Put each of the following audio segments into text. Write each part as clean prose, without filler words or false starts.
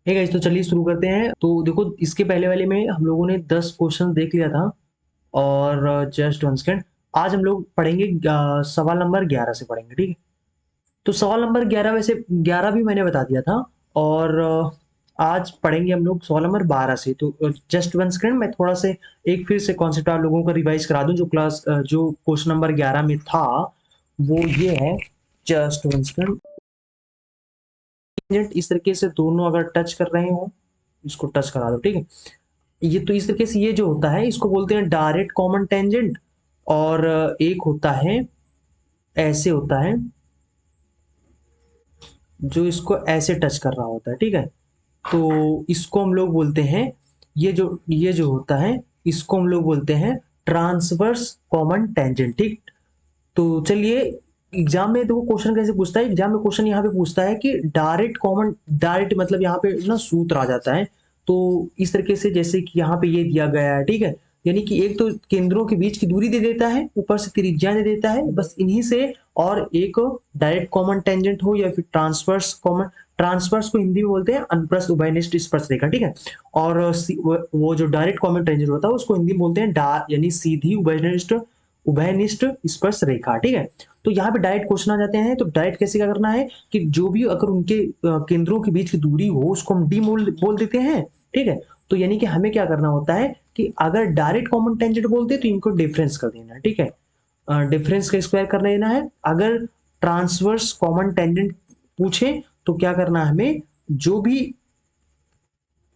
है गाइस, तो चलिए शुरू करते हैं। तो देखो, इसके पहले वाले में हम लोगों ने 10 क्वेश्चन देख लिया था। और जस्ट वन सेकेंड, आज हम लोग पढ़ेंगे सवाल नंबर 11 से पढ़ेंगे, ठीक है। तो सवाल नंबर 11, वैसे 11 भी मैंने बता दिया था। और आज पढ़ेंगे हम लोग सवाल नंबर 12 से। तो जस्ट वन सेकेंड, मैं थोड़ा से एक फिर से कॉन्सेप्ट आप लोगों को रिवाइज करा दूं। जो क्वेश्चन नंबर 11 में था वो ये है। जस्ट वन सेकेंड, इस तरीके से दोनों अगर टच कर रहे हो, इसको टच करा दो, ठीक है। ये तो इस तरीके से ये जो होता है इसको बोलते हैं डायरेक्ट कॉमन टेंजेंट। और एक होता है, ऐसे होता है, जो इसको ऐसे टच कर रहा होता है, ठीक है। तो इसको हम लोग बोलते हैं, ये जो होता है इसको हम लोग बोलते हैं ट्रांसवर्स कॉमन टेंजेंट, ठीक। तो चलिए, एग्जाम में देखो क्वेश्चन कैसे पूछता है। एग्जाम में क्वेश्चन यहाँ पे पूछता है कि डायरेक्ट कॉमन, डायरेक्ट मतलब यहाँ पे ना सूत्र आ जाता है। तो इस तरीके से जैसे कि यहाँ पे ये दिया गया है, ठीक है। यानी कि एक तो केंद्रों के बीच की दूरी दे देता है, ऊपर से त्रिज्या दे देता है, बस इन्हीं से। और एक डायरेक्ट कॉमन टेंजेंट हो या फिर ट्रांसवर्स कॉमन, ट्रांसवर्स को हिंदी में बोलते हैं अनप्रस्थ उभयनिष्ठ स्पर्श रेखा, ठीक है। और वो जो डायरेक्ट कॉमन टेंजेंट होता है उसको हिंदी में बोलते हैं यानी सीधी उभयनिष्ठ उभयनिष्ठ स्पर्श रेखा, ठीक है। तो यहाँ पे डायरेक्ट क्वेश्चन आ जाते हैं। तो डायरेक्ट कैसे क्या करना है कि जो भी अगर उनके केंद्रों के बीच की दूरी हो उसको हम डी बोल देते हैं, ठीक है। तो यानी कि हमें क्या करना होता है कि अगर डायरेक्ट कॉमन टेंजेंट बोलते हैं तो इनको डिफरेंस कर देना है, ठीक है। डिफरेंस का स्क्वायर कर लेना है। अगर ट्रांसवर्स कॉमन टेंजेंट पूछे तो क्या करना है हमें, जो भी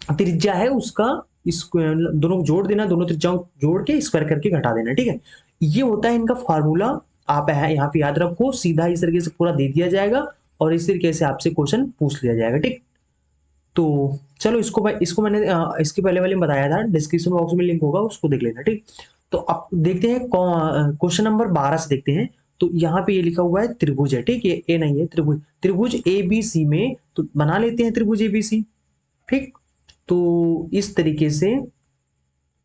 त्रिज्या है उसका इसको दोनों जोड़ देना, दोनों त्रिज्याओं जोड़ के स्क्वायर करके घटा देना, ठीक है। ये होता है इनका फार्मूला। आप यहाँ पे याद रखो, सीधा इस तरीके से पूरा दे दिया जाएगा और इस तरीके से आपसे क्वेश्चन पूछ लिया जाएगा, ठीक। तो चलो, इसको मैंने इसके पहले वाले में बताया था, डिस्क्रिप्शन बॉक्स में लिंक होगा, उसको देख लेना, ठीक। तो अब देखते हैं क्वेश्चन नंबर 12 से देखते हैं। तो यहाँ पे ये लिखा हुआ है त्रिभुज है, ठीक है। ए नहीं है, त्रिभुज। त्रिभुज ए बी सी में तो बना लेते हैं त्रिभुज ए बी सी, ठीक। तो इस तरीके से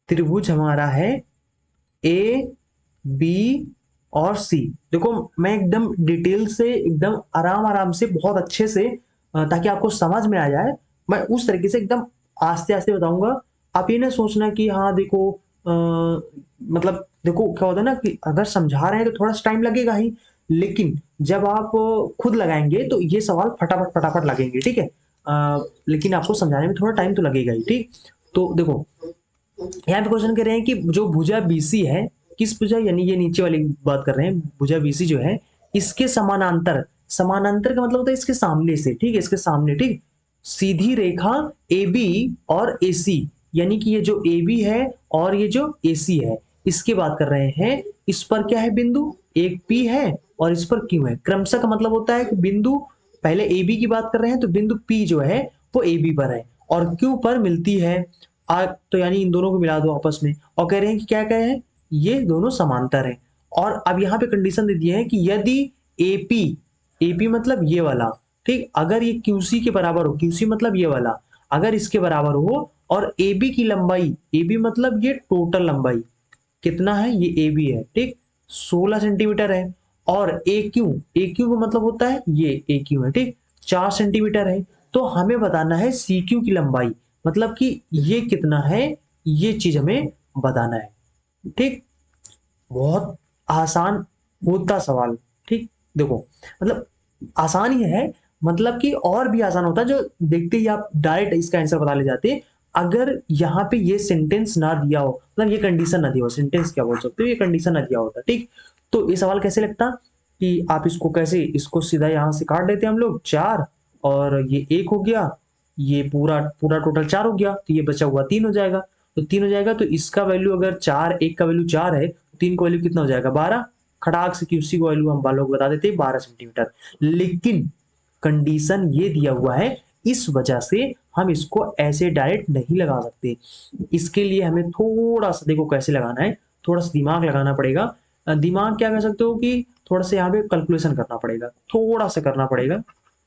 त्रिभुज हमारा है ए बी और सी। देखो, मैं एकदम डिटेल से, एकदम आराम आराम से, बहुत अच्छे से, ताकि आपको समझ में आ जाए, मैं उस तरीके से एकदम आस्ते आस्ते बताऊंगा। आप ये ना सोचना कि हाँ देखो, मतलब देखो क्या होता है ना कि अगर समझा रहे हैं तो थोड़ा सा टाइम लगेगा ही, लेकिन जब आप खुद लगाएंगे तो ये सवाल फटाफट फटाफट लगेंगे, ठीक है। लेकिन आपको समझाने में थोड़ा टाइम तो लगेगा ही, ठीक। तो देखो, यहाँ पे क्वेश्चन कर रहे हैं कि जो भुजा बीसी है, किस भुजा, यानी ये नीचे वाली बात कर रहे हैं, भुजा बीसी जो है इसके समानांतर, समानांतर का मतलब होता है इसके सामने से, ठीक है, इसके सामने, ठीक। सीधी रेखा ए बी और ए सी, यानी कि ये जो ए बी है और ये जो ए सी है, इसकी बात कर रहे हैं। इस पर क्या है बिंदु, एक पी है और इस पर क्यू है। क्रमशः का मतलब होता है कि बिंदु, पहले ए बी की बात कर रहे हैं तो बिंदु पी जो है वो ए बी पर है और क्यू पर मिलती है। तो यानी इन दोनों को मिला दो आपस में, और कह रहे हैं कि क्या कहे हैं, ये दोनों समांतर हैं। और अब यहाँ पे कंडीशन दे दिए हैं कि यदि एपी, एपी मतलब ये वाला, ठीक, अगर ये क्यूसी के बराबर हो, क्यूसी मतलब ये वाला, अगर इसके बराबर हो, और एबी की लंबाई, एबी मतलब ये टोटल लंबाई कितना है, ये एबी है, ठीक, 16 सेंटीमीटर है। और ए क्यू का मतलब होता है ये ए क्यू है, ठीक, 4 सेंटीमीटर है। तो हमें बताना है सी क्यू की लंबाई, मतलब कि ये कितना है, ये चीज हमें बताना है, ठीक। बहुत आसान होता सवाल, ठीक। देखो, मतलब आसान ही है, मतलब कि और भी आसान होता जो देखते ही आप डायरेक्ट इसका आंसर बता ले जाते, अगर यहाँ पे ये सेंटेंस ना दिया हो, मतलब ये कंडीशन ना दिया हो, सेंटेंस क्या बोल सकते हो, ये कंडीशन ना दिया होता, ठीक। तो ये सवाल कैसे लगता कि आप इसको कैसे, इसको सीधा यहाँ से काट देते हैं हम लोग 4, और ये 1 हो गया, ये पूरा पूरा टोटल 4 हो गया, तो ये बचा हुआ 3 हो जाएगा। तो 3 हो जाएगा, तो इसका वैल्यू अगर 4, 1 का वैल्यू 4 है, 3 का वैल्यू कितना हो जाएगा 12। खटाक से क्यूसी को वैल्यू हम वालों को बता देते हैं 12 सेंटीमीटर। लेकिन कंडीशन ये दिया हुआ है, इस वजह से हम इसको ऐसे डायरेक्ट नहीं लगा सकते। इसके लिए हमें थोड़ा सा, देखो कैसे लगाना है, थोड़ा सा दिमाग लगाना पड़ेगा। दिमाग क्या कह सकते हो कि थोड़ा सा यहाँ पे कैलकुलेशन करना पड़ेगा, थोड़ा सा करना पड़ेगा।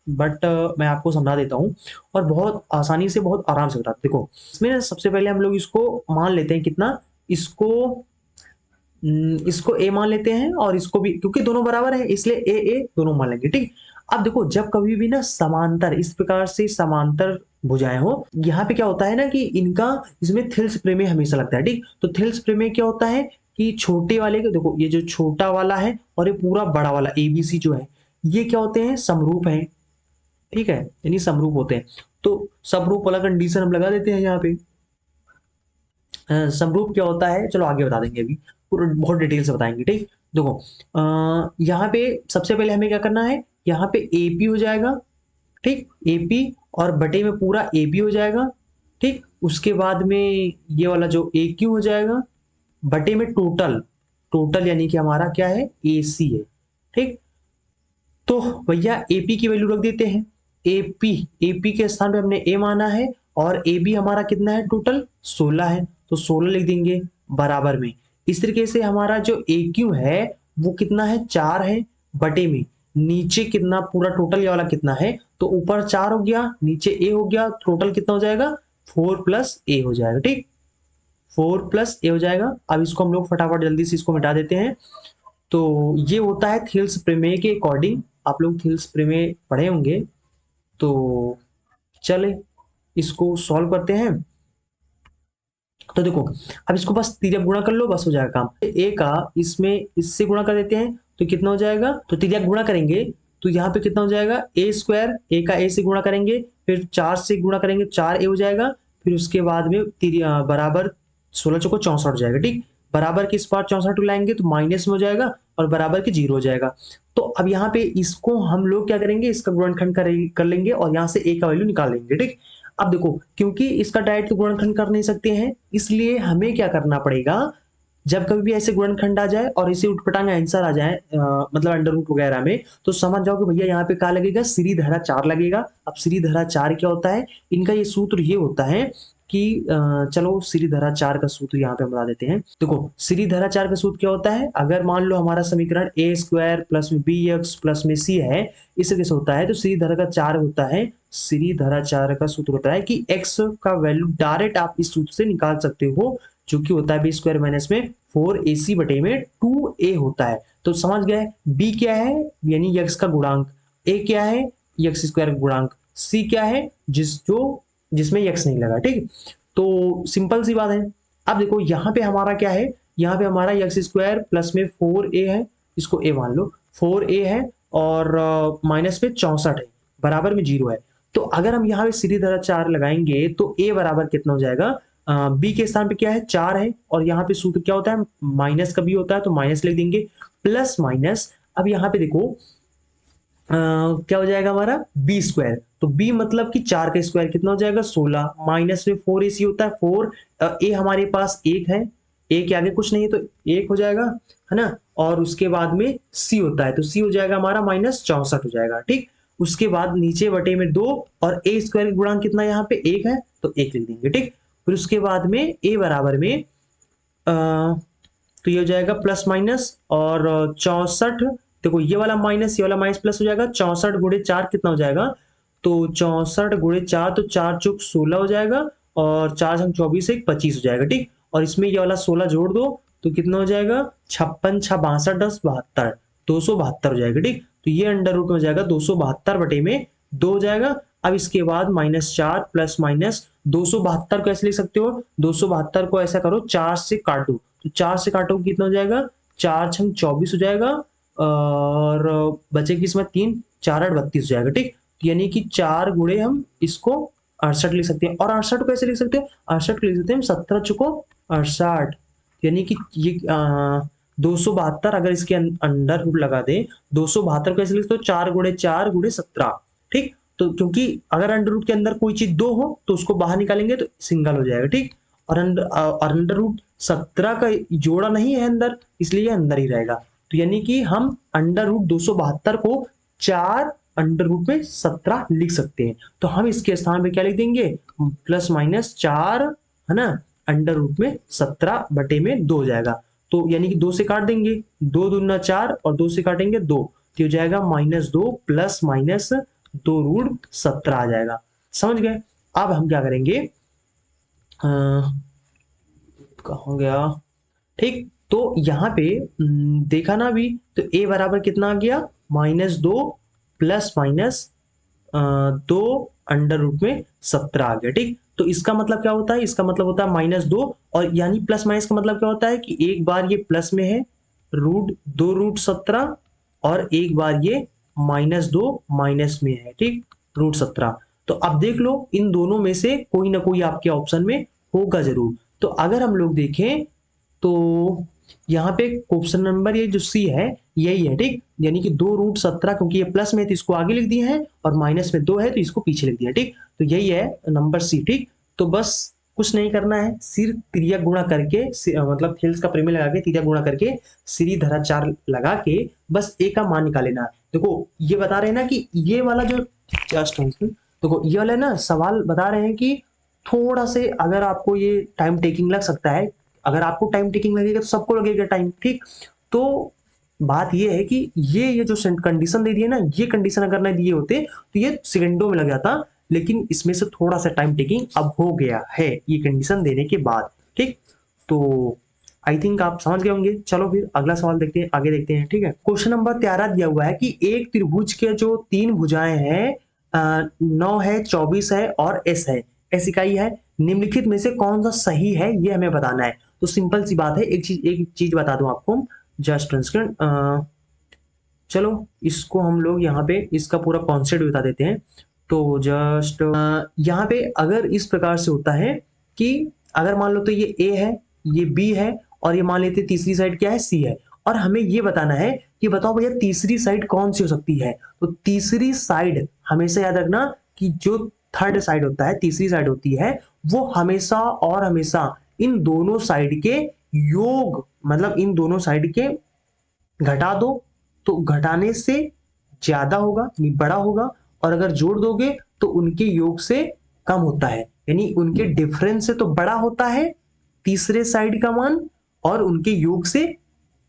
बट मैं आपको समझा देता हूँ और बहुत आसानी से, बहुत आराम से बता, देखो इसमें सबसे पहले हम लोग इसको मान लेते हैं कितना, इसको इसको ए मान लेते हैं और इसको भी, क्योंकि दोनों बराबर है इसलिए ए ए दोनों मान लेंगे, ठीक। अब देखो जब कभी भी ना समांतर इस प्रकार से समांतर भुजाएं हो, यहाँ पे क्या होता है ना कि इनका इसमें थिल्स प्रमेय हमेशा लगता है, ठीक। तो थिल्स प्रमेय क्या होता है कि छोटे वाले के देखो ये जो छोटा वाला है और ये पूरा बड़ा वाला एबीसी जो है ये क्या होते हैं, समरूप हैं, ठीक है, यानी समरूप होते हैं। तो समरूप वाला कंडीशन हम लगा देते हैं यहाँ पे। समरूप क्या होता है चलो आगे बता देंगे, अभी पूरा बहुत डिटेल से बताएंगे, ठीक। देखो यहाँ पे सबसे पहले हमें क्या करना है, यहाँ पे एपी हो जाएगा, ठीक, एपी और बटे में पूरा एबी हो जाएगा, ठीक। उसके बाद में ये वाला जो ए क्यू हो जाएगा बटे में टोटल, टोटल यानी कि हमारा क्या है ए सी है, ठीक। तो भैया एपी की वैल्यू रख देते हैं, एपी, एपी के स्थान पे हमने ए माना है और ए बी हमारा कितना है टोटल 16 है, तो 16 लिख देंगे बराबर में। इस तरीके से हमारा जो ए क्यू है वो कितना है 4 है, बटे में नीचे कितना पूरा टोटल ये वाला कितना है, तो ऊपर 4 हो गया नीचे ए हो गया, टोटल कितना हो जाएगा 4 प्लस ए हो जाएगा, ठीक, 4 प्लस ए हो जाएगा। अब इसको हम लोग फटाफट जल्दी से इसको मिटा देते हैं। तो ये होता है थिल्स प्रमेय के अकॉर्डिंग, आप लोग थिल्स प्रमेय पढ़े होंगे। तो चले इसको सॉल्व करते हैं। तो देखो अब इसको बस तिर्यक गुणा कर लो, बस हो जाएगा काम। ए का इसमें इससे गुणा कर देते हैं तो कितना हो जाएगा, तो तिर्यक गुणा करेंगे तो यहाँ पे कितना हो जाएगा ए स्क्वायर, ए का ए से गुणा करेंगे फिर 4 से गुणा करेंगे 4 ए हो जाएगा, फिर उसके बाद में बराबर 16 चौको 64 हो जाएगा, ठीक। बराबर के इस बार 64 लाएंगे तो माइनस में हो जाएगा और बराबर के 0 हो जाएगा। तो अब यहाँ पे इसको हम लोग क्या करेंगे, इसका गुणनखंड कर लेंगे और यहाँ से ए का वैल्यू निकाल लेंगे, ठीक। अब देखो क्योंकि इसका डायरेक्ट तो गुणनखंड कर नहीं सकते हैं, इसलिए हमें क्या करना पड़ेगा, जब कभी भी ऐसे गुणनखंड आ जाए और इसे उठपटांग आंसर आ जाए मतलब अंडर रूट वगैरह में, तो समझ जाओ कि भैया यहाँ पे क्या लगेगा, सीरी धारा 4 लगेगा। अब सीरी धारा 4 क्या होता है, इनका ये सूत्र ये होता है कि चलो सीरी धारा 4 का सूत्र यहाँ पे हम बता देते हैं। देखो सीरी धारा 4 का सूत्र क्या होता है, अगर मान लो हमारा समीकरण ए स्क्वायर प्लस में बी एक्स प्लस में सी है, इस तरह से होता है, तो सीरी धारा का 4 होता है, सीरी धारा 4 का सूत्र होता है कि x का वैल्यू डायरेक्ट आप इस सूत्र से निकाल सकते हो, जो कि होता है बी स्क्वायर माइनस में 4ac बटे में 2a होता है। तो समझ गए b क्या है यानी x का गुणांक, a क्या है x स्क्वायर गुणांक, c क्या है जिसमें x नहीं लगा, ठीक। तो सिंपल सी बात है। अब देखो यहाँ पे हमारा क्या है, यहाँ पे हमारा एक्स स्क्वायर प्लस में 4a है, इसको a मान लो 4a है और माइनस में 64 है, बराबर में 0 है। तो अगर हम यहाँ पे सीधी धारा 4 लगाएंगे तो a बराबर कितना हो जाएगा, b के स्थान पे क्या है 4 है और यहाँ पे सूत्र क्या होता है माइनस का b होता है, तो माइनस लिख देंगे प्लस माइनस। अब यहाँ पे देखो क्या हो जाएगा हमारा बी स्क्वायर, तो बी मतलब कि 4 का स्क्वायर कितना हो जाएगा 16, माइनस में 4ac होता है 4, ए हमारे पास 1 है, ए के आगे कुछ नहीं है तो 1 हो जाएगा, है ना। और उसके बाद में सी होता है तो सी हो जाएगा हमारा माइनस 64 हो जाएगा, ठीक। उसके बाद नीचे बटे में 2 और ए स्क्वायर गुणांक कितना यहाँ पे 1 है तो 1 लिख देंगे, ठीक। फिर उसके बाद में ए बराबर में तो ये हो जाएगा प्लस माइनस और 64, देखो ये वाला माइनस ये वाला माइनस प्लस हो जाएगा, 64 गुणे 4 कितना हो जाएगा, तो 64 गुणे 4 तो 4 चौक 16 हो जाएगा और 4 संग 24 एक 25 हो जाएगा, ठीक। और इसमें ये वाला 16 जोड़ दो तो कितना हो जाएगा 56 6 62 10 72 272 हो जाएगा, ठीक। तो ये अंडर रूट में हो जाएगा 272 बटे में 2 हो जाएगा। अब इसके बाद -4 प्लस माइनस 272 को ऐसे लिख सकते हो, 272 को ऐसा करो 4 से काट दो, तो 4 से काटो कितना हो जाएगा 4 छंग 24 हो जाएगा और बचेगी इसमें 3 4 8 32 हो जाएगा, ठीक। यानी कि 4 गुणे हम इसको 68 लिख सकते हैं। और 68 को कैसे लिख सकते हैं, 68 लिख सकते हैं 17 चुको 68, यानी कि ये 272 अगर इसके अंडर रूट लगा दे 272 को कैसे लिखते हो 4 गुणे 4 गुणे 17, ठीक। तो क्योंकि अगर अंडर रूट के अंदर कोई चीज 2 हो तो उसको बाहर निकालेंगे तो सिंगल हो जाएगा, ठीक। और अंडर रूट 17 का जोड़ा नहीं है अंदर, इसलिए अंदर ही रहेगा। तो यानी कि हम अंडर रूट 272 को 4 अंडर रूट में 17 लिख सकते हैं। तो हम इसके स्थान पे क्या लिख देंगे प्लस माइनस 4, है ना, अंडर रूट में 17 बटे में 2 हो जाएगा। तो यानी कि 2 से काट देंगे, 2 दूना 4 और 2 से काटेंगे 2, तो हो जाएगा -2 प्लस माइनस 2 रूट 17 आ जाएगा। समझ गए। अब हम क्या करेंगे, कहाँ गया, ठीक। तो यहाँ पे देखा ना अभी, तो a बराबर कितना आ गया -2 प्लस माइनस 2√17 आ गया। ठीक, तो इसका मतलब क्या होता है, इसका मतलब होता है -2, और यानी प्लस माइनस का मतलब क्या होता है कि एक बार ये प्लस में है √2√17 और एक बार ये -2 माइनस में है। ठीक, √17। तो अब देख लो इन दोनों में से कोई ना कोई आपके ऑप्शन में होगा जरूर। तो अगर हम लोग देखें तो यहाँ पे क्वेश्चन नंबर ये जो सी है यही है। ठीक, यानी कि 2√17, क्योंकि ये प्लस में है तो इसको आगे लिख दिए हैं और माइनस में 2 है तो इसको पीछे लिख दिया। ठीक, तो यही है नंबर सी। ठीक, तो बस कुछ नहीं करना है, सिर्फ तिर्यक गुणा करके मतलब थेल्स का प्रमेय लगा के तिर्यक गुणा करके सीधी धराचार लगा के बस ए का मान निकाल लेना है। देखो ये बता रहे हैं ना कि ये वाला जो जस्ट देखो ये वाला ना सवाल बता रहे हैं कि थोड़ा से अगर आपको ये टाइम टेकिंग लग सकता है, अगर आपको टाइम टेकिंग लगेगा तो सबको लगेगा टाइम। ठीक, तो बात ये है कि ये जो कंडीशन दे दिए ना, ये कंडीशन अगर नहीं दिए होते तो ये सेकंडों में लग जाता, लेकिन इसमें से थोड़ा सा टाइम टेकिंग अब हो गया है ये कंडीशन देने के बाद। ठीक, तो आई थिंक आप समझ गए होंगे। चलो फिर अगला सवाल देखते हैं, आगे देखते हैं। ठीक है, क्वेश्चन नंबर 13 दिया हुआ है कि एक त्रिभुज के जो 3 भुजाएं हैं 9 है, 24 है और एस है, एस इकाई है, निम्नलिखित में से कौन सा सही है ये हमें बताना है। तो सिंपल सी बात है, एक चीज बता दूं आपको, जस्ट चलो इसको हम लोग यहाँ पे इसका पूरा कॉन्सेप्ट बता देते हैं। तो जस्ट यहाँ पे अगर इस प्रकार से होता है कि अगर मान लो तो ये ए है, ये बी है, और ये मान लेते तीसरी साइड क्या है, सी है, और हमें ये बताना है कि बताओ भैया तीसरी साइड कौन सी हो सकती है। तो तीसरी साइड हमेशा याद रखना कि जो थर्ड साइड होता है, तीसरी साइड होती है, वो हमेशा और हमेशा इन दोनों साइड के योग, मतलब इन दोनों साइड के घटा दो तो घटाने से ज्यादा होगा यानी बड़ा होगा, और अगर जोड़ दोगे तो उनके योग से कम होता है, यानी उनके डिफरेंस से तो बड़ा होता है तीसरे साइड का मान और उनके योग से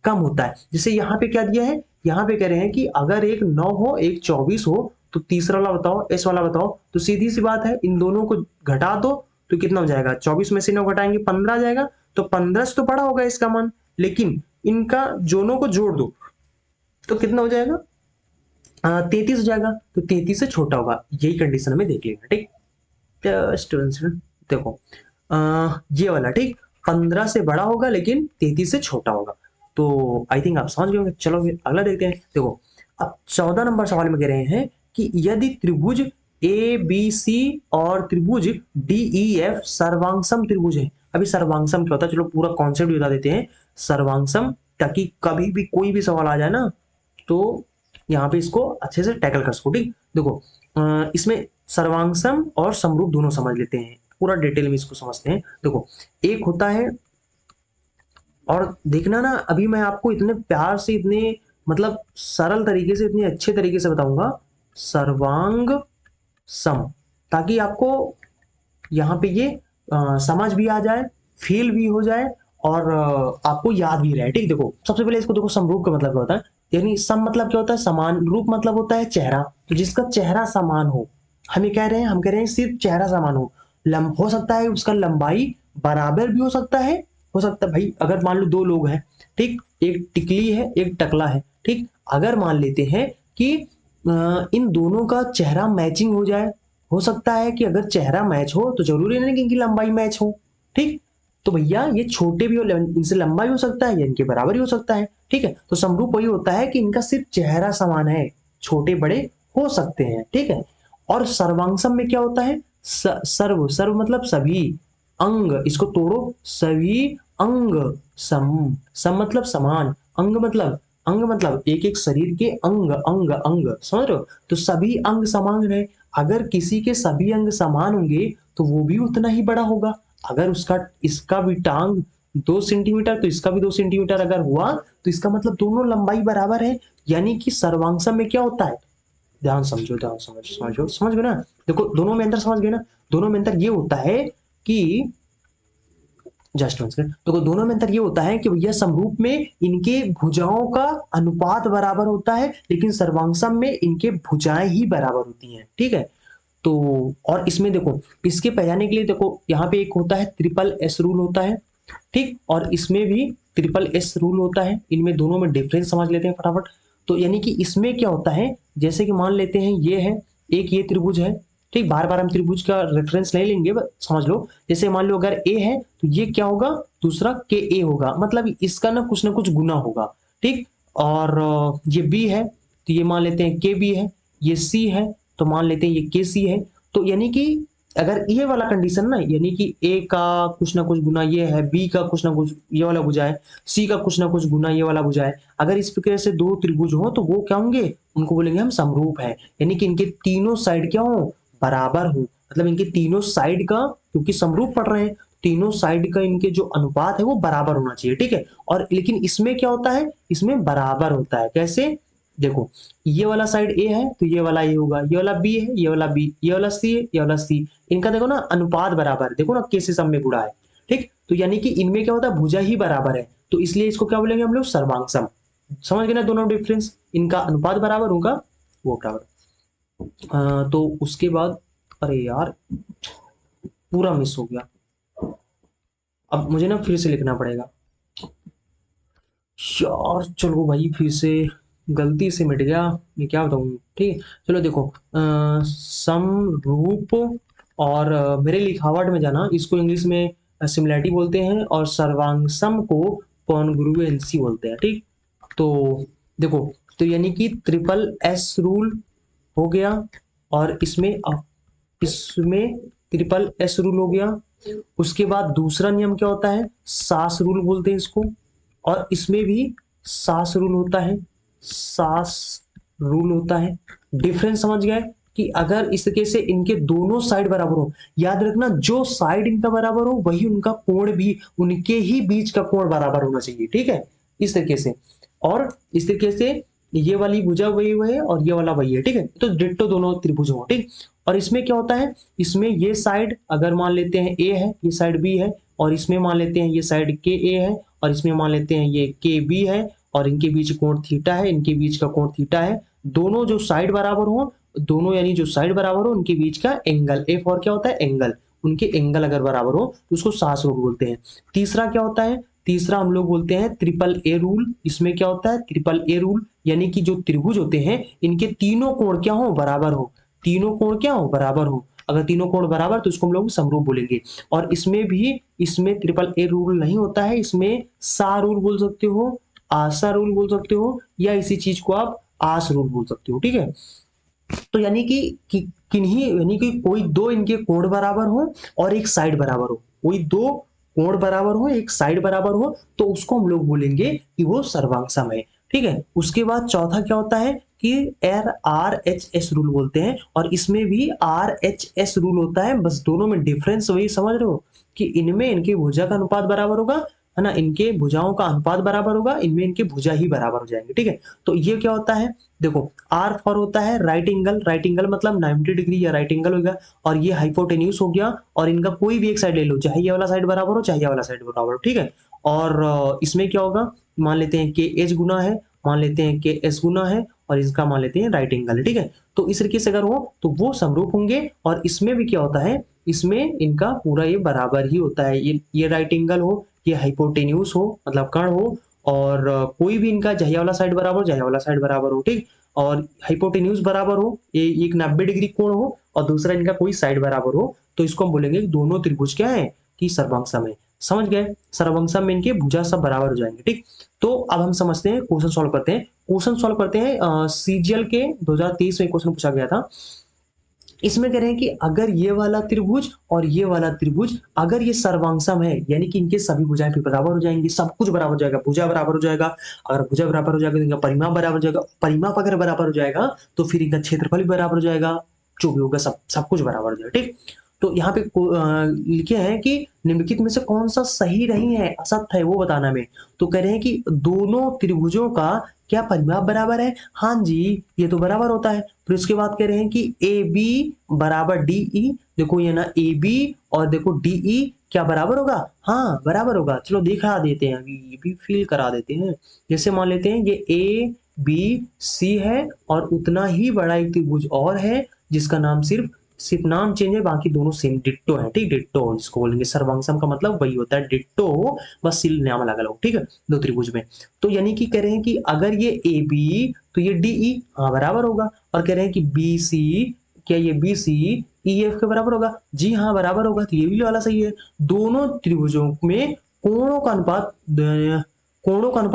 कम होता है। जैसे यहाँ पे क्या दिया है, यहाँ पे कह रहे हैं कि अगर एक 9 हो एक 24 हो तो तीसरा वाला बताओ, एस वाला बताओ। तो सीधी सी बात है, इन दोनों को घटा दो तो कितना हो जाएगा, 24 में से 9 घटाएंगे 15 आ जाएगा, तो 15 से तो बड़ा होगा इसका मान, लेकिन इनका दोनों को जोड़ दो तो कितना हो जाएगा, 33 हो जाएगा, तो 33 से छोटा होगा। यही कंडीशन हमें देख लेना। ठीक, स्टूडेंट्स देखो ये वाला ठीक 15 से बड़ा होगा लेकिन 33 से छोटा होगा। तो आई थिंक आप समझ गए होंगे। चलो फिर अगला देखते हैं। देखो अब 14 नंबर सवाल में कह रहे हैं कि यदि त्रिभुज ए बी सी और त्रिभुज डी ई एफ सर्वांगसम त्रिभुज है। अभी सर्वांगसम क्या होता है, चलो पूरा कॉन्सेप्ट बता देते हैं सर्वांगसम, ताकि कभी भी कोई भी सवाल आ जाए ना तो यहाँ पे इसको अच्छे से टैकल कर सको। ठीक, देखो इसमें सर्वांगसम और समरूप दोनों समझ लेते हैं, पूरा डिटेल में इसको समझते हैं। देखो एक होता है, और देखना ना अभी मैं आपको इतने प्यार से, इतने मतलब सरल तरीके से, इतने अच्छे तरीके से बताऊंगा सर्वांग सम, ताकि आपको यहाँ पे ये समझ भी आ जाए, फील भी हो जाए और आपको याद भी रहे। ठीक, देखो सबसे पहले इसको देखो, समरूप का मतलब क्या होता है, यानी सम मतलब क्या होता है, समान, रूप मतलब होता है चेहरा, तो जिसका चेहरा समान हो। हम कह रहे हैं सिर्फ चेहरा समान हो, हो सकता है उसका लंबाई बराबर भी हो सकता है, भाई अगर मान लो 2 लोग हैं, ठीक, एक टिकली है एक टकला है, ठीक, अगर मान लेते हैं कि इन दोनों का चेहरा मैचिंग हो जाए, हो सकता है कि अगर चेहरा मैच हो तो जरूरी नहीं कि इनकी लंबाई मैच हो। ठीक, तो भैया ये छोटे भी हो, इनसे लंबा भी हो सकता है या इनके बराबर ही हो सकता है। ठीक है, तो समरूप वही होता है कि इनका सिर्फ चेहरा समान है, छोटे बड़े हो सकते हैं। ठीक है, और सर्वांगसम में क्या होता है, सर्व, सर्व मतलब सभी, अंग, इसको तोड़ो, सभी अंग सम, सम मतलब समान, अंग मतलब एक एक शरीर के अंग, अंग समझ रहे हो, तो सभी अंग समान है। अगर किसी के सभी अंग समान होंगे तो वो भी उतना ही बड़ा होगा। अगर उसका, इसका भी टांग 2 सेंटीमीटर तो इसका भी 2 सेंटीमीटर अगर हुआ तो इसका मतलब दोनों लंबाई बराबर है। यानी कि सर्वांगसम में क्या होता है, ध्यान समझो, ध्यान समझ गए ना। देखो दोनों में अंतर समझ गए ना, दोनों में अंतर ये होता है कि जस्ट देखो दोनों में अंतर ये होता है कि भैया समरूप में इनके भुजाओं का अनुपात बराबर होता है, लेकिन सर्वांगसम में इनके भुजाएं ही बराबर होती हैं। ठीक है, तो और इसमें देखो इसके पहचानने के लिए देखो यहाँ पे एक होता है ट्रिपल एस रूल होता है, ठीक, और इसमें भी ट्रिपल एस रूल होता है। इनमें दोनों में डिफरेंस समझ लेते हैं फटाफट। तो यानी कि इसमें क्या होता है, जैसे कि मान लेते हैं ये है एक, ये त्रिभुज है, ठीक, बार बार हम त्रिभुज का रेफरेंस नहीं लेंगे, बस समझ लो। जैसे मान लो अगर ए है तो ये क्या होगा, दूसरा के ए होगा, मतलब इसका ना कुछ गुना होगा, ठीक। और ये बी है तो ये मान लेते हैं के बी है, ये सी है तो मान लेते हैं ये के सी है। तो यानी कि अगर ये वाला कंडीशन ना, यानी कि ए का कुछ ना कुछ गुना ये है, बी का कुछ ना कुछ ये वाला भुजा है, सी का कुछ ना कुछ गुना ये वाला भुजा है, अगर इस प्रकार से दो त्रिभुज हो तो वो क्या होंगे, उनको बोलेंगे हम समरूप है। यानी कि इनके तीनों साइड क्या हो, बराबर हो, मतलब इनके तीनों साइड का, क्योंकि समरूप पढ़ रहे हैं, तीनों साइड का इनके जो अनुपात है वो बराबर होना चाहिए, ठीक है। और लेकिन इसमें क्या होता है, इसमें बराबर होता है कैसे, देखो ये वाला साइड ए है तो ये वाला ए होगा, ये वाला बी है, ये वाला बी, ये वाला सी है, ये वाला सी, इनका देखो ना अनुपात बराबर है, देखो ना कैसे सब में गुणा है, ठीक। तो यानी कि इनमें क्या होता है, भुजा ही बराबर है, तो इसलिए इसको क्या बोलेंगे हम लोग, सर्वांग। समझ गए ना दोनों डिफरेंस, इनका अनुपात बराबर होगा, वो बराबर। तो उसके बाद, अरे यार पूरा मिस हो गया, अब मुझे ना फिर से लिखना पड़ेगा यार, चलो भाई फिर से गलती से मिट गया, मैं क्या बताऊँ, ठीक है। चलो देखो, समरूप, और मेरे लिखावट में जाना, इसको इंग्लिश में सिमिलैरिटी बोलते हैं, और सर्वांगसम को कॉन्ग्रुएंसी बोलते हैं, ठीक। तो देखो, तो यानी कि ट्रिपल एस रूल हो गया, और इसमें ट्रिपल एस रूल हो गया। उसके बाद दूसरा नियम क्या होता है, सास रूल बोलते हैं इसको, और इसमें भी सास रूल होता है, सास रूल होता है। डिफरेंस समझ गए कि अगर इस तरीके से इनके दोनों साइड बराबर हो, याद रखना जो साइड इनका बराबर हो वही उनका कोण भी, उनके ही बीच का कोण बराबर होना चाहिए, ठीक है, इस तरीके से। और इस तरीके से ये वाली भुजा वही है और ये वाला वही है, ठीक है, तो डिट्टो दोनों त्रिभुज हो, ठीक। और इसमें क्या होता है, इसमें ये साइड अगर मान लेते हैं ए है, ये साइड बी है, और इसमें मान लेते हैं ये साइड के ए है, और इसमें मान लेते हैं ये के बी है, और इनके बीच कोण थीटा है, इनके बीच का कोण थीटा है। दोनों जो साइड बराबर हो, दोनों यानी जो साइड बराबर हो उनके बीच का एंगल, एफ और क्या होता है, एंगल, उनके एंगल अगर बराबर हो तो उसको सास रूल बोलते हैं। तीसरा क्या होता है, तीसरा हम लोग बोलते हैं ट्रिपल ए रूल। इसमें क्या होता है, ट्रिपल ए रूल, यानी कि जो त्रिभुज होते हैं इनके तीनों कोण क्या हो, बराबर हो, तीनों कोण क्या हो, बराबर हो। अगर तीनों कोण बराबर तो इसको हम लोग समरूप बोलेंगे। और इसमें भी, इसमें ट्रिपल ए रूल नहीं होता है, इसमें सा रूल बोल सकते हो, आशा रूल बोल सकते हो, या इसी चीज को आप आस रूल बोल सकते हो, ठीक है। तो यानी कि किन्हीं, यानी कि कोई दो इनके कोण बराबर हो और एक साइड बराबर हो, कोई दो कोण बराबर हो एक साइड बराबर हो, तो उसको हम लोग बोलेंगे कि वो सर्वांग है, ठीक है। उसके बाद चौथा क्या होता है कि आर एच एस रूल बोलते हैं, और इसमें भी आर एच एस रूल होता है, बस दोनों में डिफरेंस वही समझ रहे हो कि इनमें इनकी भुजा का अनुपात बराबर होगा, है ना, इनके भुजाओं का अनुपात बराबर होगा, इनमें इनके भुजा ही बराबर हो जाएंगे, ठीक है। तो ये क्या होता है, देखो आर फॉर होता है राइट एंगल, राइट एंगल मतलब 90 डिग्री या राइट एंगल होगा, और ये हाइपोटेन्यूज हो गया, और इनका कोई भी एक साइड ले लो, चाहे ये वाला साइड बराबर हो चाहे ये वाला साइड बराबर हो, ठीक है। और इसमें क्या होगा, मान लेते हैं के एच गुना है, मान लेते हैं कि एस गुना है, और इसका मान लेते हैं राइट एंगल है, ठीक है। तो इस तरीके से अगर हो तो वो समरूप होंगे। और इसमें भी क्या होता है, इसमें इनका पूरा ये बराबर ही होता है, ये राइट एंगल हो, ये हाइपोटेन्यूज हो मतलब कर्ण हो, और कोई भी इनका जहिया वाला साइड बराबर हो, जहिया वाला साइड बराबर हो, ठीक। और हाइपोटेन्यूज बराबर हो, ये एक 90 डिग्री कोण हो, और दूसरा इनका कोई साइड बराबर हो, तो इसको हम बोलेंगे दोनों त्रिभुज क्या है, कि सर्वांग है। समझ गए, सर्वांग में इनके भुजा सब बराबर हो जाएंगे, ठीक। तो अब हम समझते हैं, क्वेश्चन सॉल्व करते हैं, क्वेश्चन सॉल्व करते हैं। सीजीएल के 2023 में क्वेश्चन पूछा गया था। इसमें कह रहे हैं कि अगर ये वाला त्रिभुज और ये वाला त्रिभुज अगर ये सर्वांगसम है, यानी कि इनके सभी भुजाएं फिर बराबर हो जाएंगी, सब कुछ बराबर हो जाएगा, भुजा बराबर हो जाएगा, अगर भुजा बराबर हो जाएगा तो इनका परिमाप बराबर हो जाएगा, परिमाप अगर बराबर हो जाएगा तो फिर इनका क्षेत्रफल भी बराबर हो जाएगा, जो भी होगा सब कुछ बराबर हो जाएगा, ठीक। तो यहाँ पे लिखे हैं कि निम्नलिखित में से कौन सा सही नहीं है, असत्य है, वो बताना में। तो कह रहे हैं कि दोनों त्रिभुजों का क्या परिमाप बराबर है, हाँ जी ये तो बराबर होता है। फिर उसके बाद कह रहे हैं कि ए बी बराबर डी ई, देखो ये ना ए बी और देखो डी ई क्या बराबर होगा, हाँ बराबर होगा। चलो दिखा देते हैं, अभी ये भी फील करा देते हैं। जैसे मान लेते हैं ये ए बी सी है, और उतना ही बड़ा एक त्रिभुज और है जिसका नाम सिर्फ सिर्फ नाम चेंज है, बाकी दोनों सेम डिट्टो है, ठीक, डिट्टो इसको बोलेंगे। सर्वांगसम का मतलब वही होता है, डिट्टो हो, बस सिल नाम अलग अलग, ठीक है, दो त्रिभुज में। तो यानी कि कह रहे हैं कि अगर ये ए बी तो ये डी ई, हाँ बराबर होगा। और कह रहे हैं कि बी सी, क्या ये बी सी ई एफ के बराबर होगा, जी हाँ बराबर होगा। तो ये भी वाला सही है। दोनों त्रिभुजों में कोणों का अनुपात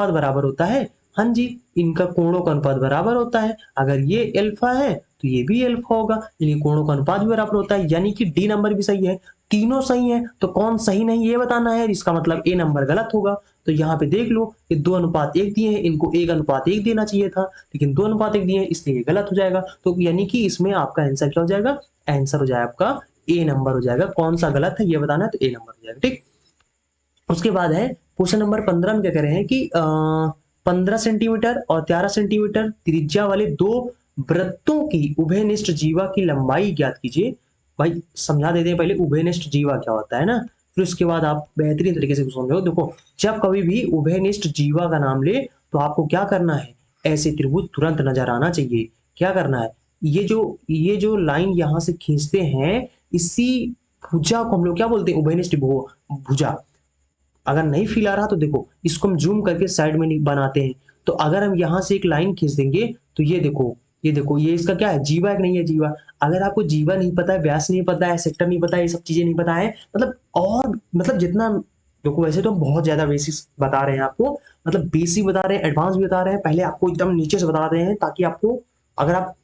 बराबर होता है, हाँ जी, इनका कोणों का अनुपात बराबर होता है। अगर ये अल्फा है तो ये भी अल्फा होगा, यानी कोणों का अनुपात भी बराबर होता है, यानी कि डी नंबर भी सही है। तीनों सही है, तो कौन सही नहीं ये बताना है, इसका मतलब ए नंबर गलत होगा। तो यहाँ पे देख लो, ये 2:1 दिए हैं, इनको 1:1 देना चाहिए था, लेकिन 2:1 दिए हैं, इसलिए ये गलत हो जाएगा। तो यानी कि इसमें आपका आंसर क्या हो जाएगा, आंसर हो जाएगा आपका ए नंबर हो जाएगा। कौन सा गलत है ये बताना है, तो ए नंबर हो जाएगा, ठीक। उसके बाद है क्वेश्चन नंबर 15 में क्या कह रहे हैं कि 15 सेंटीमीटर और 13 सेंटीमीटर त्रिज्या वाले दो वृत्तों की उभयनिष्ठ जीवा की लंबाई ज्ञात कीजिए। भाई समझा देते हैं पहले उभयनिष्ठ जीवा क्या होता है ना, फिर उसके बाद आप बेहतरीन तरीके से समझो। देखो, जब कभी भी उभयनिष्ठ जीवा का नाम ले तो आपको क्या करना है, ऐसे त्रिभुज तुरंत नजर आना चाहिए। क्या करना है, ये जो लाइन यहां से खींचते हैं, इसी भुजा को हम लोग क्या बोलते हैं, उभयनिष्ठ भुजा। अगर नहीं फील आ रहा तो देखो, इसको हम जूम करके साइड में बनाते हैं। तो अगर हम यहां से एक लाइन खींच देंगे तो ये देखो, ये देखो, ये इसका क्या है, जीवा है कि नहीं है, जीवा। अगर आपको जीवा नहीं पता है, व्यास नहीं पता है, सेक्टर नहीं पता है, ये सब चीजें नहीं पता है, मतलब और मतलब जितना, देखो वैसे तो हम बहुत ज्यादा बेसिक्स बता रहे हैं आपको, मतलब बेसिक बता रहे हैं, एडवांस भी बता रहे हैं, पहले आपको एकदम नीचे से बता रहे हैं, ताकि आपको अगर आप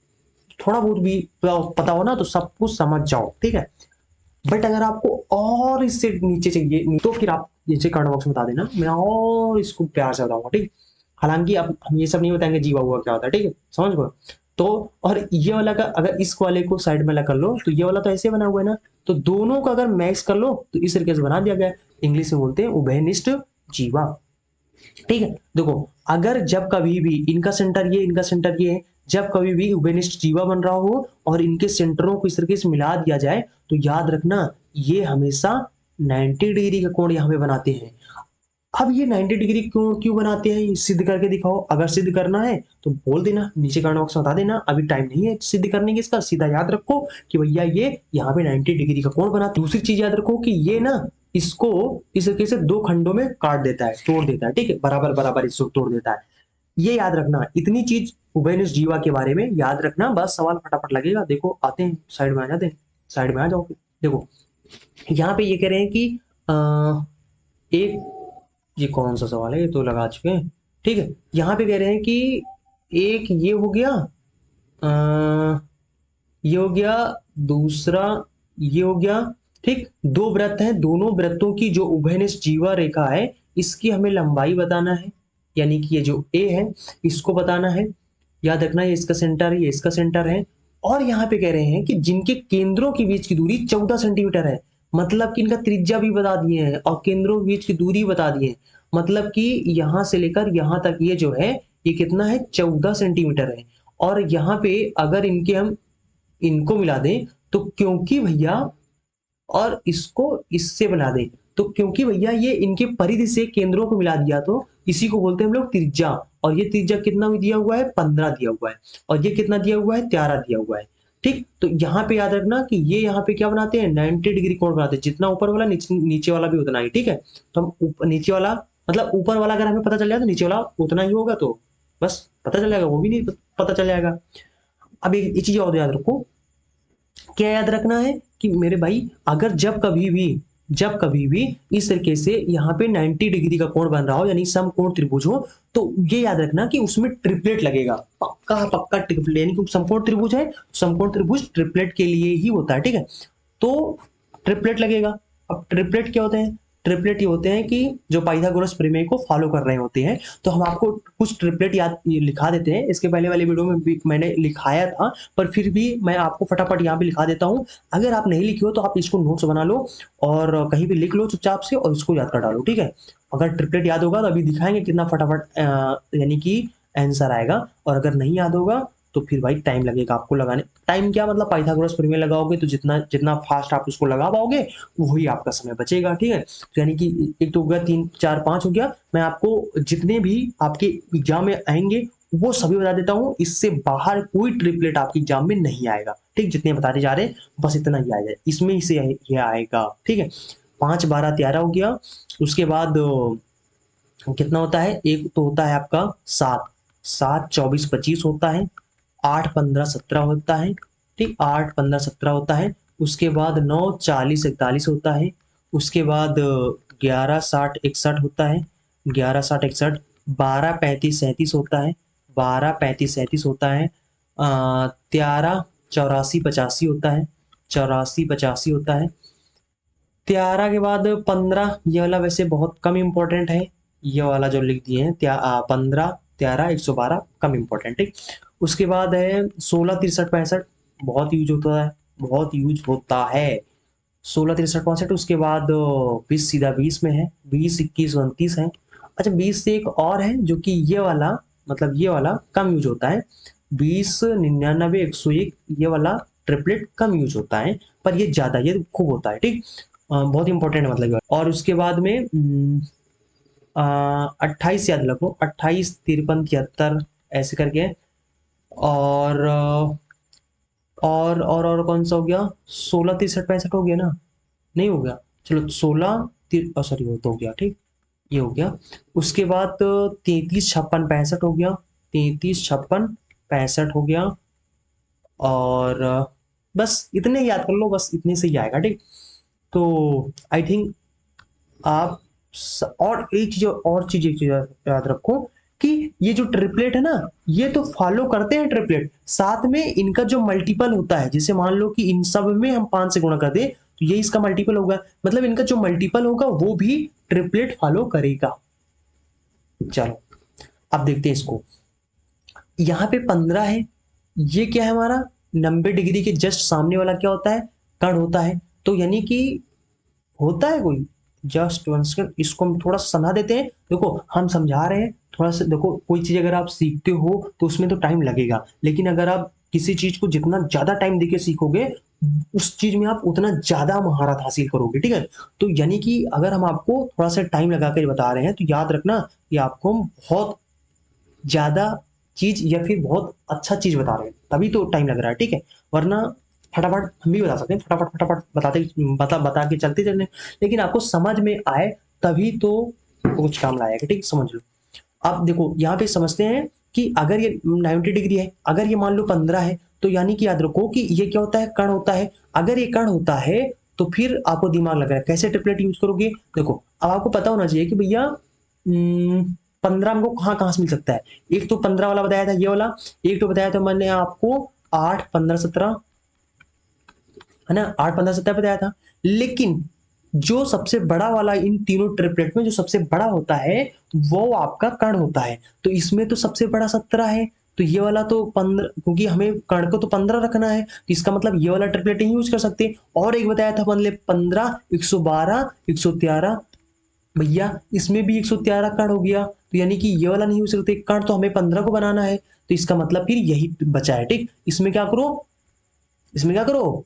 थोड़ा बहुत भी पता हो ना तो सब कुछ समझ जाओ, ठीक है। बट अगर आपको और इससे नीचे चाहिए तो फिर आप नीचे कमेंट बॉक्स में बता देना, मैं और इसको प्यार से बताऊंगा, ठीक। हालांकि अब हम ये सब नहीं बताएंगे जीवा हुआ क्या होता है, ठीक है, समझ गए। तो और ये वाला का अगर इस वाले को साइड में कर लो तो ये वाला तो ऐसे बना हुआ है ना, तो दोनों का अगर मैक्स कर लो तो इस तरीके से बना दिया गया है। इंग्लिश में बोलते हैं उभयनिष्ठ जीवा, ठीक है। देखो, अगर जब कभी भी इनका सेंटर ये, इनका सेंटर ये है, जब कभी भी उभयनिष्ठ जीवा बन रहा हो और इनके सेंटरों को इस तरीके से मिला दिया जाए तो याद रखना ये हमेशा 90 डिग्री का कोण यहाँ पे बनाते हैं। अब ये 90 डिग्री कोण क्यों बनाते हैं, सिद्ध करके दिखाओ। अगर सिद्ध करना है तो बोल देना, नीचे कमेंट बॉक्स में बता देना, अभी टाइम नहीं है सिद्ध करने की इसका। सीधा याद रखो कि भैया ये यहाँ पे 90 डिग्री का कोण बनाते। दूसरी चीज याद रखो कि ये ना इसको इस तरीके से दो खंडों में काट देता है, तोड़ देता है, ठीक है, बराबर बराबर इसको तोड़ देता है। ये याद रखना, इतनी चीज उभयनिष्ठ जीवा के बारे में याद रखना, बस सवाल फटाफट लगेगा। देखो आते हैं, साइड में आ जाते हैं, साइड में आ जाओ। देखो यहाँ पे ये कह रहे हैं कि एक, ये कौन सा सवाल है, ये तो लगा चुके हैं, ठीक है। यहाँ पे कह रहे हैं कि एक ये हो गया, ये हो गया, दूसरा ये हो गया, ठीक। दो वृत्त हैं, दोनों वृत्तों की जो उभयनिष्ठ जीवा रेखा है इसकी हमें लंबाई बताना है, यानी कि ये जो ए है इसको बताना है। याद रखना ये इसका सेंटर है, ये इसका सेंटर है। और यहाँ पे कह रहे हैं कि जिनके केंद्रों के बीच की दूरी 14 सेंटीमीटर है, मतलब कि इनका त्रिज्या भी बता दिए हैं और केंद्रों के बीच की दूरी बता दिए हैं। मतलब कि यहां से लेकर यहां तक ये जो है ये कितना है, 14 सेंटीमीटर है। और यहाँ पे अगर इनके हम इनको मिला दें तो क्योंकि भैया, और इसको इससे बना दें तो क्योंकि भैया ये इनके परिधि से केंद्रों को मिला दिया तो इसी को बोलते हैं हम लोग त्रिज्या। और ये त्रिज्या कितना दिया हुआ है, 15 दिया हुआ है, और ये कितना दिया हुआ है, 13 दिया हुआ है, ठीक। तो यहाँ पे याद रखना कि ये यहाँ पे क्या बनाते हैं, 90 डिग्री कोण बनाते हैं, जितना ऊपर वाला नीचे वाला भी उतना ही, ठीक है। तो हम नीचे वाला मतलब ऊपर वाला अगर हमें पता चल जाए तो नीचे वाला उतना ही होगा, तो बस पता चल जाएगा, वो भी नहीं पता चल जाएगा। अब एक चीज और याद रखो, क्या याद रखना है कि मेरे भाई अगर जब कभी भी इस तरीके से यहाँ पे 90 डिग्री का कोण बन रहा हो, यानी समकोण त्रिभुज हो, तो ये याद रखना कि उसमें ट्रिपलेट लगेगा, पक्का पक्का ट्रिपलेट, यानी कि समकोण त्रिभुज है, समकोण त्रिभुज ट्रिपलेट के लिए ही होता है, ठीक है। तो ट्रिपलेट लगेगा। अब ट्रिपलेट क्या होते हैं, ट्रिपलेट ये होते हैं कि जो पाइथागोरस प्रमेय को फॉलो कर रहे होते हैं। तो हम आपको कुछ ट्रिपलेट याद लिखा देते हैं, इसके पहले वाले वीडियो में भी मैंने लिखाया था, पर फिर भी मैं आपको फटाफट यहाँ पे लिखा देता हूँ। अगर आप नहीं लिखे हो तो आप इसको नोट्स बना लो और कहीं भी लिख लो चुपचाप से और इसको याद कर डालो, ठीक है। अगर ट्रिपलेट याद होगा तो अभी दिखाएंगे कितना फटाफट यानी कि आंसर आएगा, और अगर नहीं याद होगा तो फिर भाई टाइम लगेगा आपको लगाने। टाइम क्या मतलब, पाइथागोरस प्रमेय लगाओगे तो जितना जितना फास्ट आप उसको लगा पाओगे वही आपका समय बचेगा, ठीक है। तो यानी कि एक तो हो गया, 3 4 5 हो गया। मैं आपको जितने भी आपके एग्जाम में आएंगे वो सभी बता देता हूँ, इससे बाहर कोई ट्रिपलेट आपके एग्जाम में नहीं आएगा, ठीक। जितने बताते जा रहे हैं बस इतना ही आएगा, इसमें से ये आएगा, ठीक है। 5 12 13 हो गया। उसके बाद कितना होता है, एक तो होता है आपका 7 7 24 25 होता है, 8 15 17 होता है, ठीक, 8 15 17 होता है। उसके बाद 9 40 41 होता है। उसके बाद 11 60 61 होता है, 11 60 61। 12 35 37 होता है, 12 35 37 होता है। 13 84 85 होता है, 84 85 होता है। 13 के बाद 15, ये वाला वैसे बहुत कम इम्पोर्टेंट है, ये वाला जो लिख दिए हैं 15 13 112 कम इम्पोर्टेंट, ठीक। उसके बाद है 16 63 65, बहुत यूज होता है, बहुत यूज होता है 16 63 65। उसके बाद 20 सीधा 20 में है, 20 21 29 है। अच्छा 20 से एक और है जो कि ये वाला, मतलब ये वाला कम यूज होता है, 20 99 101, ये वाला ट्रिपलेट कम यूज होता है, पर ये ज्यादा, ये खूब होता है, ठीक। बहुत इंपॉर्टेंट है मतलब। और उसके बाद में 28 याद रखो, 28 53 73 ऐसे करके। और और कौन सा हो गया, 16 63 65 हो गया ना, नहीं हो गया, चलो 16 सॉरी वो तो हो गया, ठीक, ये हो गया। उसके बाद 33 56 65 हो गया, 33 56 65 हो गया। और बस इतने याद कर लो, बस इतने से ही आएगा, ठीक। तो आई थिंक आप और एक चीज, एक चीज याद रखो कि ये जो ट्रिपलेट है ना, ये तो फॉलो करते हैं ट्रिपलेट, साथ में इनका जो मल्टीपल होता है, जैसे मान लो कि इन सब में हम 5 से गुणा कर दे तो ये इसका मल्टीपल होगा, मतलब इनका जो मल्टीपल होगा वो भी ट्रिपलेट फॉलो करेगा। चलो अब देखते हैं इसको। यहाँ पे 15 है, ये क्या है हमारा 90 डिग्री के जस्ट सामने वाला क्या होता है, कण होता है। तो यानी कि होता है कोई, जस्ट वन सेकंड, इसको हम थोड़ा समझा देते हैं। देखो हम समझा रहे हैं थोड़ा सा, देखो कोई चीज अगर आप सीखते हो तो उसमें तो टाइम लगेगा, लेकिन अगर आप किसी चीज को जितना ज्यादा टाइम देके सीखोगे उस चीज में आप उतना ज्यादा महारत हासिल करोगे, ठीक है। तो यानी कि अगर हम आपको थोड़ा सा टाइम लगा कर बता रहे हैं तो याद रखना कि आपको हम बहुत ज्यादा चीज या फिर बहुत अच्छा चीज बता रहे हैं, तभी तो टाइम लग रहा है, ठीक है। वरना फटाफट हम भी बता सकते हैं, फटाफट फटाफट बता के चलते चलने, लेकिन आपको समझ में आए तभी तो कुछ काम लाएगा, ठीक, समझ लो। अब देखो यहाँ पे समझते हैं कि अगर ये 90 डिग्री है, अगर ये मान लो 15 है, तो यानी कि याद रखो कि ये क्या होता है, कण होता है। अगर ये कण होता है तो फिर आपको दिमाग लग रहा है कैसे ट्रिपलेट यूज करोगे। देखो अब आपको पता होना चाहिए कि भैया 15 हमको कहाँ कहाँ से मिल सकता है। एक तो 15 वाला बताया था ये वाला, एक तो बताया था मैंने आपको 8 15 17, है ना, 8 15 17 बताया था। लेकिन जो सबसे बड़ा वाला इन तीनों ट्रिपलेट में जो सबसे बड़ा होता है वो आपका कण होता है। तो इसमें तो सबसे बड़ा 17 है, तो ये वाला तो 15, क्योंकि हमें कण को तो 15 रखना है, तो इसका मतलब ये वाला ट्रिपलेट ही यूज कर सकते हैं। और एक बताया था मतलब 15 112 113, भैया इसमें भी 113 कण हो गया, तो यानी कि ये वाला नहीं हो सकते, कण तो हमें 15 को बनाना है, तो इसका मतलब फिर यही बचा है, ठीक। इसमें क्या करो, इसमें क्या करो,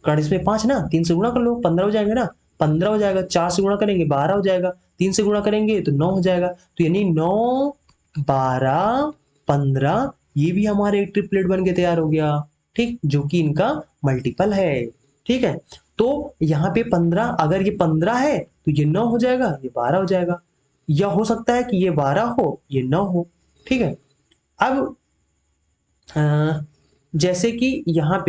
कण इसमें 5 ना, 3 से गुणा कर लो, 15 हो जाएगा ना, 15 हो जाएगा, 4 से गुणा करेंगे 12 हो जाएगा, 3 से गुणा करेंगे तो 9 हो जाएगा। तो यानी 9 12 15 ये भी हमारे एक ट्रिपलेट बन के तैयार हो गया, ठीक, जो कि इनका मल्टीपल है, ठीक है। तो यहाँ पे 15, अगर ये 15 है तो ये 9 हो जाएगा, ये 12 हो जाएगा, या हो सकता है कि ये 12 हो ये 9 हो, ठीक है। अब जैसे कि यहाँ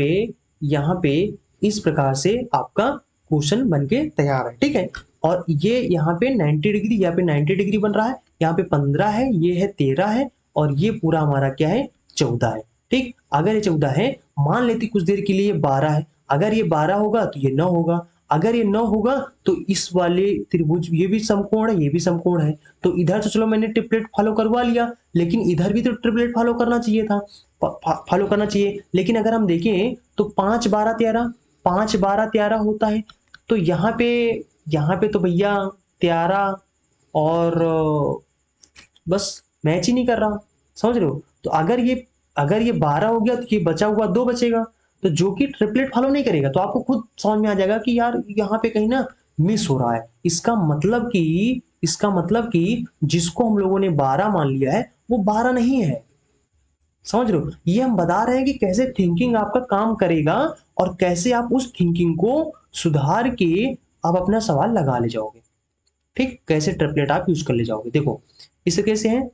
पे इस प्रकार से आपका क्वेश्चन बन के तैयार है, ठीक है। और ये यहाँ पे 90 डिग्री, यहाँ पे 90 डिग्री बन रहा है, यहाँ पे 15 है, ये है 13 है, और ये पूरा हमारा क्या है 14 है, ठीक। अगर ये 14 है, मान लेते कुछ देर के लिए 12 है, अगर ये 12 होगा तो ये 9 होगा, अगर ये 9 होगा तो इस वाले त्रिभुज, ये भी समकोण है, ये भी समकोण है, तो इधर तो चलो मैंने ट्रिपलेट फॉलो करवा लिया, लेकिन इधर भी तो ट्रिपलेट फॉलो करना चाहिए था, फॉलो करना चाहिए। लेकिन अगर हम देखें तो 5 12 13, 5 12 13 होता है, तो यहाँ पे तो भैया 13 और बस मैच ही नहीं कर रहा, समझ रहे हो। तो अगर ये 12 हो गया तो ये बचा हुआ 2 बचेगा, तो जो कि ट्रिपलेट फॉलो नहीं करेगा, तो आपको खुद समझ में आ जाएगा कि यार यहाँ पे कहीं ना मिस हो रहा है। इसका मतलब कि जिसको हम लोगों ने 12 मान लिया है वो 12 नहीं है, समझ रहे हो, ये हम बता रहे हैं कि कैसे थिंकिंग आपका काम करेगा और कैसे आप उस थिंकिंग को सुधार के आप अपना सवाल लगा ले जाओगे। ठीक, कैसे ट्रिपलेट आप यूज कर ले जाओगे। देखो इसे कैसे है,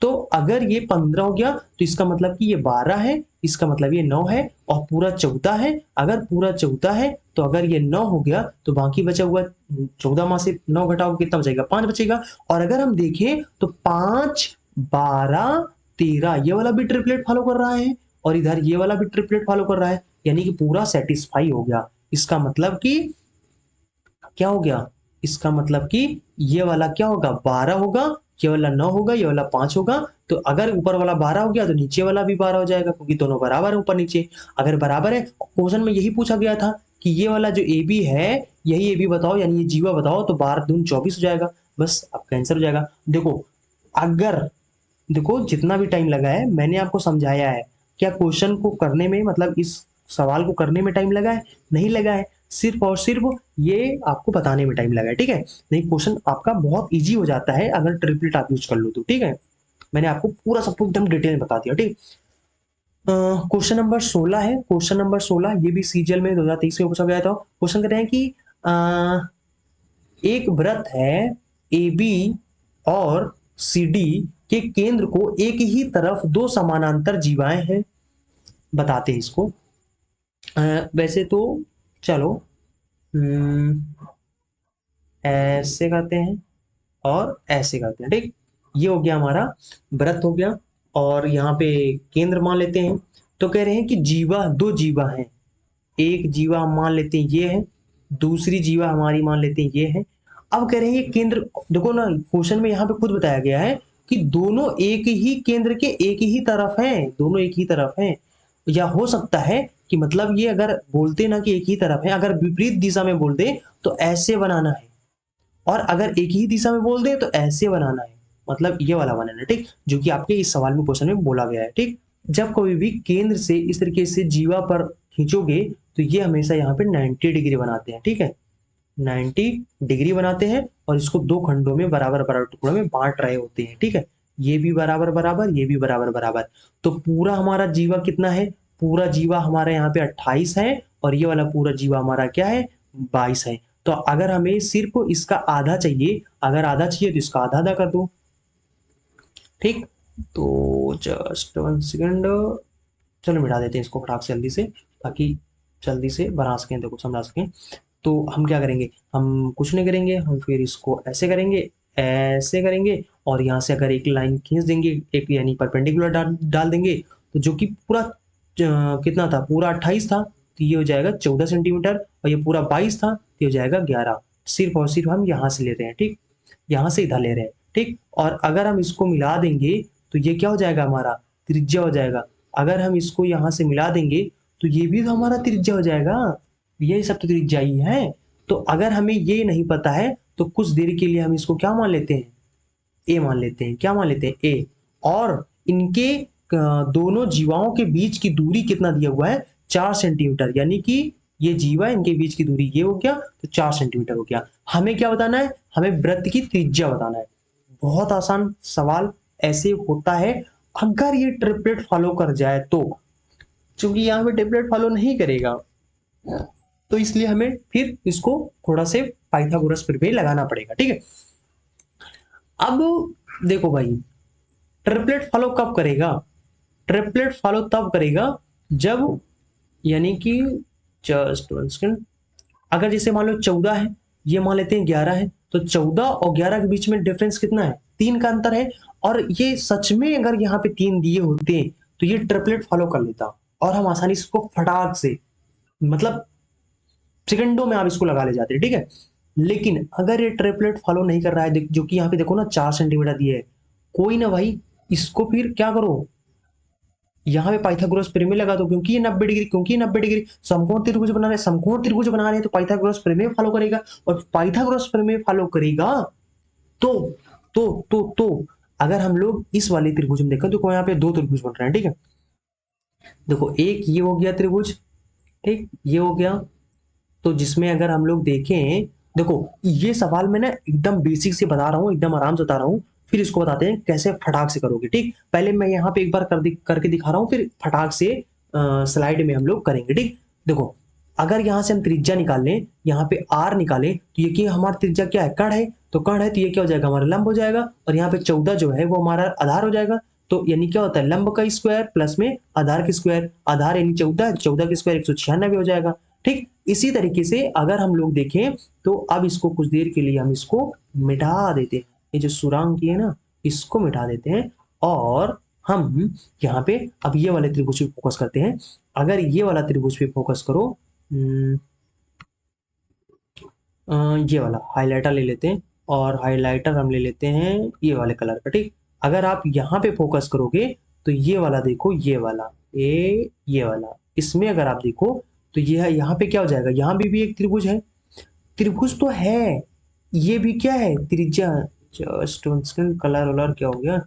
तो अगर ये 15 हो गया तो इसका मतलब कि ये 12 है, इसका मतलब ये 9 है और पूरा 14 है। अगर पूरा 14 है तो अगर ये 9 हो गया तो बाकी बचा हुआ 14 में से 9 घटाओ कितना बचेगा, 5 बचेगा। और अगर हम देखें तो 5 12 13 ये वाला भी ट्रिपलेट फॉलो कर रहा है और इधर ये वाला भी ट्रिपलेट फॉलो कर रहा है, यानी कि पूरा सेटिस्फाई हो गया। इसका मतलब कि क्या हो गया, इसका मतलब कि ये वाला क्या होगा, 12 होगा, ये वाला 9 होगा, ये वाला 5 होगा। तो अगर ऊपर वाला 12 हो गया तो नीचे वाला भी 12 हो जाएगा, क्योंकि दोनों बराबर है ऊपर नीचे। अगर बराबर है, क्वेश्चन में यही पूछा गया था कि ये वाला जो ए बी है यही ए बी बताओ, यानी ये जीवा बताओ, तो 12 दूनी 24 हो जाएगा, बस आपका आंसर हो जाएगा। देखो अगर, देखो जितना भी टाइम लगा है मैंने आपको समझाया है, क्या क्वेश्चन को करने में, मतलब इस सवाल को करने में टाइम लगा है, नहीं लगा है, सिर्फ और सिर्फ ये आपको बताने में टाइम लगा है। ठीक है, नहीं क्वेश्चन आपका बहुत इजी हो जाता है अगर ट्रिपलेट आप यूज कर लो तो। ठीक है, मैंने आपको पूरा सब कुछ एकदम डिटेल में बता दिया। ठीक, क्वेश्चन नंबर 16 है, क्वेश्चन नंबर 16 ये भी सीजीएल में 2023 में पूछा गया था। क्वेश्चन कहते हैं कि एक वृत्त है ए बी और सी डी के केंद्र को एक ही तरफ दो समानांतर जीवाएं हैं, बताते हैं इसको। वैसे तो चलो ऐसे करते हैं और ऐसे करते हैं। ठीक, ये हो गया हमारा वृत्त हो गया और यहाँ पे केंद्र मान लेते हैं। तो कह रहे हैं कि जीवा, दो जीवा हैं, एक जीवा हम मान लेते हैं ये है, दूसरी जीवा हमारी मान लेते हैं ये है। अब कह रहे हैं ये केंद्र, देखो ना क्वेश्चन में यहाँ पे खुद बताया गया है कि दोनों एक ही केंद्र के एक ही तरफ हैं, दोनों एक ही तरफ हैं। या हो सकता है कि मतलब ये अगर बोलते ना कि एक ही तरफ है, अगर विपरीत दिशा में बोल दे तो ऐसे बनाना है, और अगर एक ही दिशा में बोल दे तो ऐसे बनाना है, मतलब ये वाला बनाना है। ठीक, जो कि आपके इस सवाल में क्वेश्चन में बोला गया है। ठीक, जब कोई भी केंद्र से इस तरीके से जीवा पर खींचोगे तो ये हमेशा यहाँ पे 90 डिग्री बनाते हैं। ठीक है, 90 डिग्री बनाते हैं और इसको दो खंडों में बराबर बराबर टुकड़ों में बांट रहे होते हैं। ठीक है, ये भी बराबर बराबर, ये भी बराबर बराबर। तो पूरा हमारा जीवा कितना है, पूरा जीवा हमारा यहाँ पे 28 है और ये वाला पूरा जीवा हमारा क्या है, 22 है। तो अगर हमें सिर्फ इसका आधा चाहिए, अगर आधा चाहिए तो इसका आधा आधा कर दो। ठीक, तो जस्ट 1 सेकेंड, चलो मिटा देते हैं इसको फटाक से जल्दी से, ताकि जल्दी से बना सकें, देखो समझा सकें। तो हम क्या करेंगे, हम कुछ नहीं करेंगे, हम फिर इसको ऐसे करेंगे, ऐसे करेंगे और यहाँ से अगर एक लाइन खींच देंगे, एक यानी परपेंडिकुलर डाल देंगे, तो जो कि पूरा कितना था, पूरा 28 था, तो ये हो जाएगा 14 सेंटीमीटर, और ये पूरा 22 था तो ये हो जाएगा 11। सिर्फ और सिर्फ हम यहाँ से ले रहे हैं। ठीक, यहाँ से इधर ले रहे हैं। ठीक, और अगर हम इसको मिला देंगे तो ये क्या हो जाएगा, हमारा त्रिज्या हो जाएगा। अगर हम इसको यहाँ से मिला देंगे तो ये भी तो हमारा त्रिज्या हो जाएगा, ये सब तो त्रिज्या ही है। तो अगर हमें ये नहीं पता है तो कुछ देर के लिए हम इसको क्या मान लेते हैं, ए मान लेते हैं। क्या मान लेते हैं, ए। और इनके दोनों जीवाओं के बीच की दूरी कितना दिया हुआ है, 4 सेंटीमीटर, यानी कि ये जीवा इनके बीच की दूरी ये हो गया तो 4 सेंटीमीटर हो गया। हमें क्या बताना है, हमें वृत्त की त्रिज्या बताना है। बहुत आसान सवाल ऐसे होता है अगर ये ट्रिपलेट फॉलो कर जाए तो। चूंकि यहाँ पे ट्रिपलेट फॉलो नहीं करेगा तो इसलिए हमें फिर इसको थोड़ा से पाइथागोरस प्रमेय लगाना पड़ेगा। ठीक है, अब देखो भाई, ट्रिपलेट फॉलो कब करेगा, ट्रिपलेट फॉलो तब करेगा जब, यानी कि जस्ट 1 सेकेंड, अगर जैसे मान लो 14 है, ये मान लेते हैं 11 है, तो 14 और 11 के बीच में डिफरेंस कितना है, 3 का अंतर है। और ये सच में अगर यहाँ पे 3 दिए होते तो ये ट्रिपलेट फॉलो कर लेता और हम आसानी से इसको फटाक से, मतलब सेकंडों में आप इसको लगा ले जाते हैं। ठीक है, लेकिन अगर ये ट्रिपलेट फॉलो नहीं कर रहा है, जो कि यहाँ पे देखो ना 4 सेंटीमीटर दिए है, कोई ना भाई, इसको फिर क्या करो, यहाँ पे पाइथागोरस प्रमेय लगा दो, क्योंकि ये 90 डिग्री, क्योंकि 90 डिग्री समकोण त्रिभुज बना रहे, समकोण त्रिभुज बना रहे हैं, तो पाइथागोरस प्रमेय फॉलो करेगा। और पाइथागोरस प्रमेय फॉलो करेगा तो तो अगर हम लोग इस वाले त्रिभुज में देखें तो यहाँ पे 2 त्रिभुज बन रहे हैं। ठीक है, देखो एक ये हो गया त्रिभुज, ठीक, ये हो गया, तो जिसमें अगर हम लोग देखें, देखो ये सवाल मैं ना एकदम बेसिक से बता रहा हूँ, एकदम आराम से बता रहा हूँ, फिर इसको बताते हैं कैसे फटाक से करोगे। ठीक, पहले मैं यहाँ पे एक बार करके दिखा रहा हूँ, फिर फटाक से स्लाइड में हम लोग करेंगे। ठीक, देखो अगर यहाँ से हम त्रिज्या निकाल लें, यहाँ पे आर निकालें, तो ये कि हमारा त्रिज्या क्या है, कर्ण है, तो कर्ण है तो ये क्या हो जाएगा हमारा लंब हो जाएगा, और यहाँ पे 14 जो है वो हमारा आधार हो जाएगा। तो यानी क्या होता है, लंब का स्क्वायर प्लस में आधार का स्क्वायर, आधार यानी 14, 14 का स्क्वायर 196 हो जाएगा। ठीक, इसी तरीके से अगर हम लोग देखें तो अब इसको कुछ देर के लिए हम इसको मिटा देते हैं, ये जो सुरांग की है ना इसको मिटा देते हैं, और हम यहाँ पे अब ये वाले त्रिभुज पे फोकस करते हैं। अगर ये वाला त्रिभुज पे फोकस करो, ये वाला हाइलाइटर ले लेते हैं, और हाइलाइटर हम ले लेते हैं ये वाले कलर का। ठीक, अगर आप यहाँ पे फोकस करोगे तो ये वाला देखो, ये वाला ये वाला, इसमें अगर आप देखो तो ये है, यहाँ पे क्या हो जाएगा, यहाँ भी एक त्रिभुज है, त्रिभुज तो है, ये भी क्या है त्रिज्या, जस्ट कलर वलर क्या हो गया,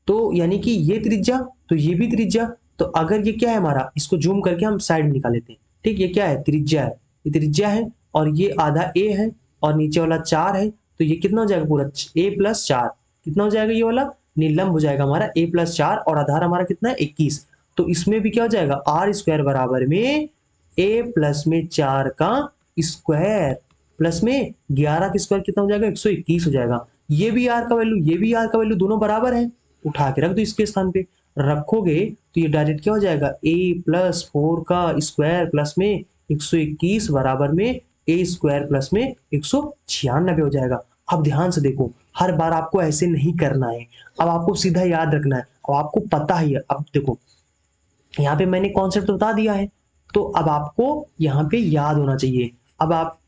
तो यानी कि ये त्रिज्या तो ये भी त्रिज्या, तो अगर ये क्या है हमारा, इसको जूम करके हम साइड में निकाल लेते हैं। ठीक, ये क्या है, त्रिज्या है, ये त्रिज्या है, और ये आधा ए है, और नीचे वाला 4 है, तो ये कितना हो जाएगा पूरा a+4, कितना हो जाएगा ये वाला, नीलम हो जाएगा हमारा a+4, और आधार हमारा कितना है 21, तो इसमें भी क्या हो जाएगा आर स्क्वायर बराबर में a प्लस में 4 का स्क्वायर प्लस में 11 का स्क्वायर कितना हो जाएगा 121 हो जाएगा। ये भी आर का वैल्यू, ये भी आर का वैल्यू, दोनों बराबर है, उठा के रख दो इसके स्थान पे, रखोगे तो ये डायरेक्ट क्या हो जाएगा a+4 का स्क्वायर प्लस में 121 बराबर में a स्क्वायर प्लस में 196 हो जाएगा। अब ध्यान से देखो, हर बार आपको ऐसे नहीं करना है, अब आपको सीधा याद रखना है, अब आपको पता ही है। अब देखो यहाँ पे मैंने कॉन्सेप्ट बता दिया है, तो अब आपको यहाँ पे याद होना चाहिए। अब आप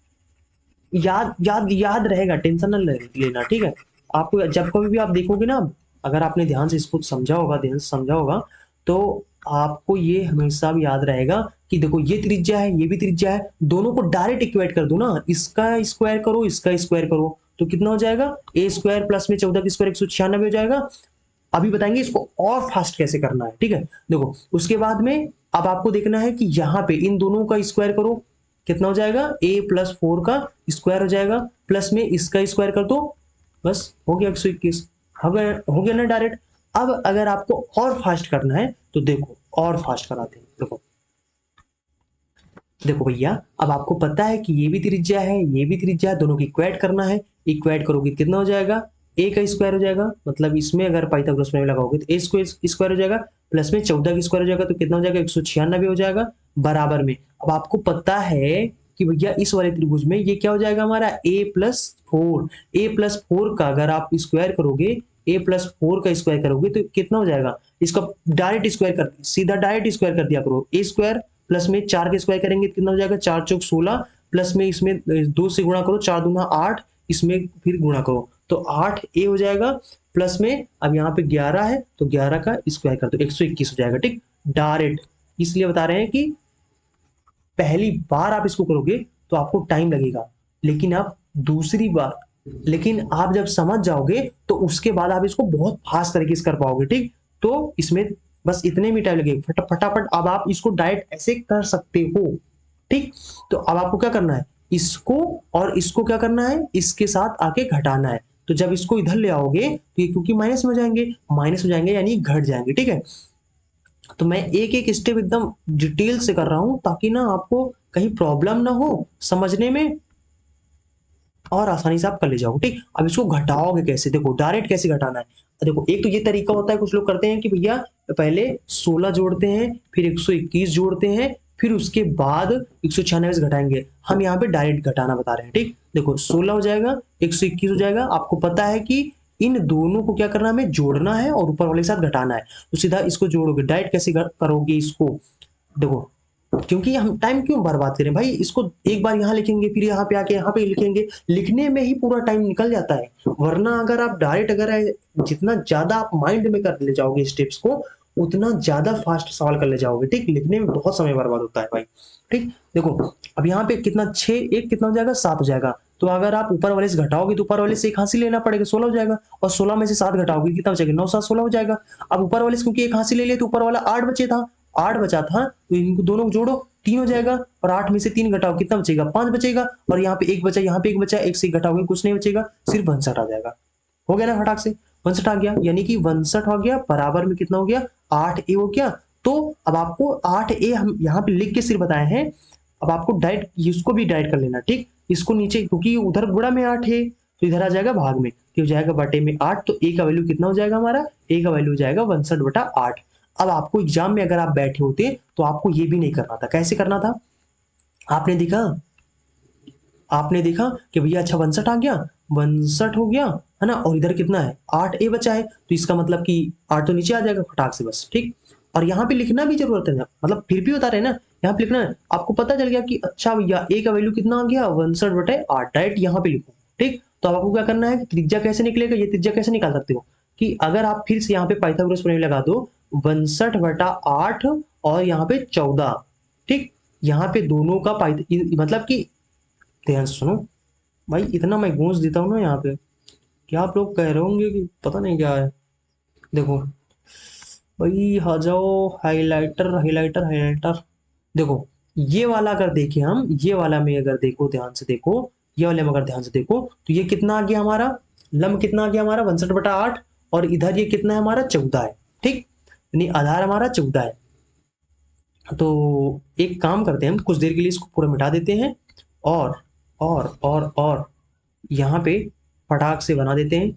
याद याद याद रहेगा, टेंशन न लेना, ठीक है। आपको जब कभी भी आप देखोगे ना, अगर आपने ध्यान से इसको समझा होगा, ध्यान से समझा होगा, तो आपको ये हमेशा भी याद रहेगा कि देखो ये त्रिज्या है, ये भी त्रिज्या है, दोनों को डायरेक्ट इक्वेट कर दो ना, इसका स्क्वायर करो, इसका स्क्वायर करो, तो कितना हो जाएगा a स्क्वायर प्लस में 14 का स्क्वायर 196 हो जाएगा। अभी बताएंगे इसको और फास्ट कैसे करना है, ठीक है। देखो उसके बाद में अब आपको देखना है कि यहाँ पे इन दोनों का स्क्वायर करो, कितना हो जाएगा a+4 का स्क्वायर हो जाएगा, प्लस में इसका स्क्वायर कर दो, बस हो गया 121, हो गया ना डायरेक्ट। अब अगर आपको और फास्ट करना है तो देखो और फास्ट कराते हैं। देखो भैया, अब आपको पता है कि ये भी त्रिज्या है, ये भी त्रिज्या है, दोनों की इक्वेट करना है। इक्वेट करोगे कितना हो जाएगा, a का स्क्वायर हो जाएगा, मतलब इसमें अगर पाइथागोरस प्रमेय लगाओगे तो a स्क्वायर हो जाएगा, प्लस में 14 का स्क्वायर हो जाएगा, तो कितना हो जाएगा 196 हो जाएगा, बराबर में। अब आपको पता है कि भैया इस वाले त्रिभुज में ये क्या हो जाएगा हमारा a+4 का अगर आप स्क्वायर करोगे, a+4 का स्क्वायर करोगे तो कितना हो जाएगा, इसका डायरेक्ट स्क्वायर कर, सीधा डायरेक्ट स्क्वायर कर दिया करो, a स्क्वायर प्लस में 4 के स्क्वायर करेंगे कितना हो जाएगा 4 चौक 16, प्लस में इसमें 2 से गुणा करो, 4 दूना 8, इसमें फिर गुणा करो तो 8a हो जाएगा, प्लस में अब यहाँ पे 11 है तो 11 का स्क्वायर कर दो 121 हो जाएगा। ठीक, डायरेक्ट इसलिए बता रहे हैं कि पहली बार आप इसको करोगे तो आपको टाइम लगेगा, लेकिन आप दूसरी बार, लेकिन आप जब समझ जाओगे तो उसके बाद आप इसको बहुत फास्ट तरीके से कर पाओगे। ठीक, तो इसमें बस इतने भी टाइम लगेगा, फटाफट अब आप इसको डायरेक्ट ऐसे कर सकते हो। ठीक, तो अब आपको क्या करना है, इसको और इसको क्या करना है, इसके साथ आके घटाना है, तो जब इसको इधर ले आओगे तो ये क्योंकि माइनस में माइनस हो जाएंगे यानी घट जाएंगे। ठीक है, तो मैं एक एक स्टेप एकदम डिटेल से कर रहा हूं ताकि ना आपको कहीं प्रॉब्लम ना हो समझने में, और आसानी से आप कर ले जाओ। ठीक, अब इसको घटाओगे कैसे, देखो डायरेक्ट कैसे घटाना है। देखो एक तो ये तरीका होता है, कुछ लोग करते हैं कि भैया पहले 16 जोड़ते हैं, फिर 121 जोड़ते हैं, फिर उसके बाद 196 से घटाएंगे। हम यहाँ पे डायरेक्ट घटाना बता रहे हैं। ठीक, देखो 16 हो जाएगा, 121 हो जाएगा, आपको पता है कि इन दोनों को क्या करना है, हमें जोड़ना है और ऊपर वाले के साथ घटाना है, तो सीधा इसको जोड़ोगे। डायरेक्ट कैसे करोगे इसको, देखो क्योंकि हम टाइम क्यों बर्बाद करें भाई, इसको एक बार यहाँ लिखेंगे, फिर यहाँ पे आके यहाँ पे लिखेंगे, लिखने में ही पूरा टाइम निकल जाता है। वरना अगर आप डायरेक्ट अगर जितना ज्यादा आप माइंड में कर ले जाओगे स्टेप्स को, उतना ज्यादा फास्ट सॉल्व कर ले जाओगे। ठीक, लिखने में बहुत समय बर्बाद होता है भाई। ठीक, देखो अब यहाँ पे कितना 6 1 कितना हो जाएगा 7 हो जाएगा, तो अगर आप ऊपर वाले से घटाओगे तो ऊपर वाले से एक हासिल लेना पड़ेगा, 16 हो जाएगा, और 16 में से 7 घटाओगे कितना बचेगा 9 7 16 हो जाएगा। अब ऊपर वाले से क्योंकि एक हासिल ले लिया तो ऊपर वाला 8 बचे था, 8 बचा था, तो इनको दोनों को जोड़ो 3 हो जाएगा, और 8 में से 3 घटाओ कितना बचेगा 5 बचेगा, और यहाँ पे 1 बचा, यहाँ पे 1 बचा, 1 से घटाओगे कुछ नहीं बचेगा, सिर्फ 62 आ जाएगा। हो गया ना फटाक से। 62 आ गया, यानी कि 62 हो गया बराबर में कितना हो गया 8a हो गया। तो अब आपको 8a हम यहाँ पे लिख के सिर्फ बताए हैं, अब आपको डायरेक्ट इसको भी डायरेक्ट कर लेना, ठीक। इसको नीचे, क्योंकि उधर गुणा में 8 है तो इधर आ जाएगा भाग में, तो हो जाएगा बटे में 8, तो a का वैल्यू कितना हो जाएगा हमारा, a का वैल्यू हो जाएगा 62/8। अब आपको एग्जाम में अगर आप बैठे होते तो आपको ये भी नहीं करना था। कैसे करना था, आपने देखा, आपने देखा कि भैया अच्छा 62 आ गया, 62 हो गया है ना, और इधर कितना है 8a बचा है, तो इसका मतलब कि 8 तो नीचे आ जाएगा फटाक से बस, ठीक। और यहाँ पे लिखना भी जरूरत है ना, मतलब फिर भी बता रहे हैं ना, यहाँ पे लिखना है, आपको पता चल गया कि अच्छा भैया a का वैल्यू कितना आ गया 62/8, डायरेक्ट यहाँ पे लिखो, ठीक। तो अब आपको क्या करना है, त्रिज्या कैसे निकलेगा, ये त्रिज्या कैसे निकाल सकते हो कि अगर आप फिर से यहाँ पे पाइथागोरस प्रमेय लगा दो, 62/8 और यहाँ पे 14, ठीक। यहाँ पे दोनों का मतलब कि ध्यान से सुनो भाई, इतना मैं गूंज देता हूँ ना यहाँ पे, क्या आप लोग कह रहे होंगे कि पता नहीं क्या है। देखो भाई आ जाओ, हाइलाइटर हाइलाइटर हाइलाइटर, देखो ये वाला अगर देखें हम, ये वाला में अगर देखो ध्यान से देखो, ये वाले में अगर ध्यान से देखो तो ये कितना आ गया हमारा, लंब कितना आ गया हमारा 62/8, और इधर ये कितना है हमारा 14 है, ठीक। यानी आधार हमारा 14 है। तो एक काम करते हैं हम, कुछ देर के लिए इसको पूरा मिटा देते हैं, और यहाँ पे फटाक से बना देते हैं,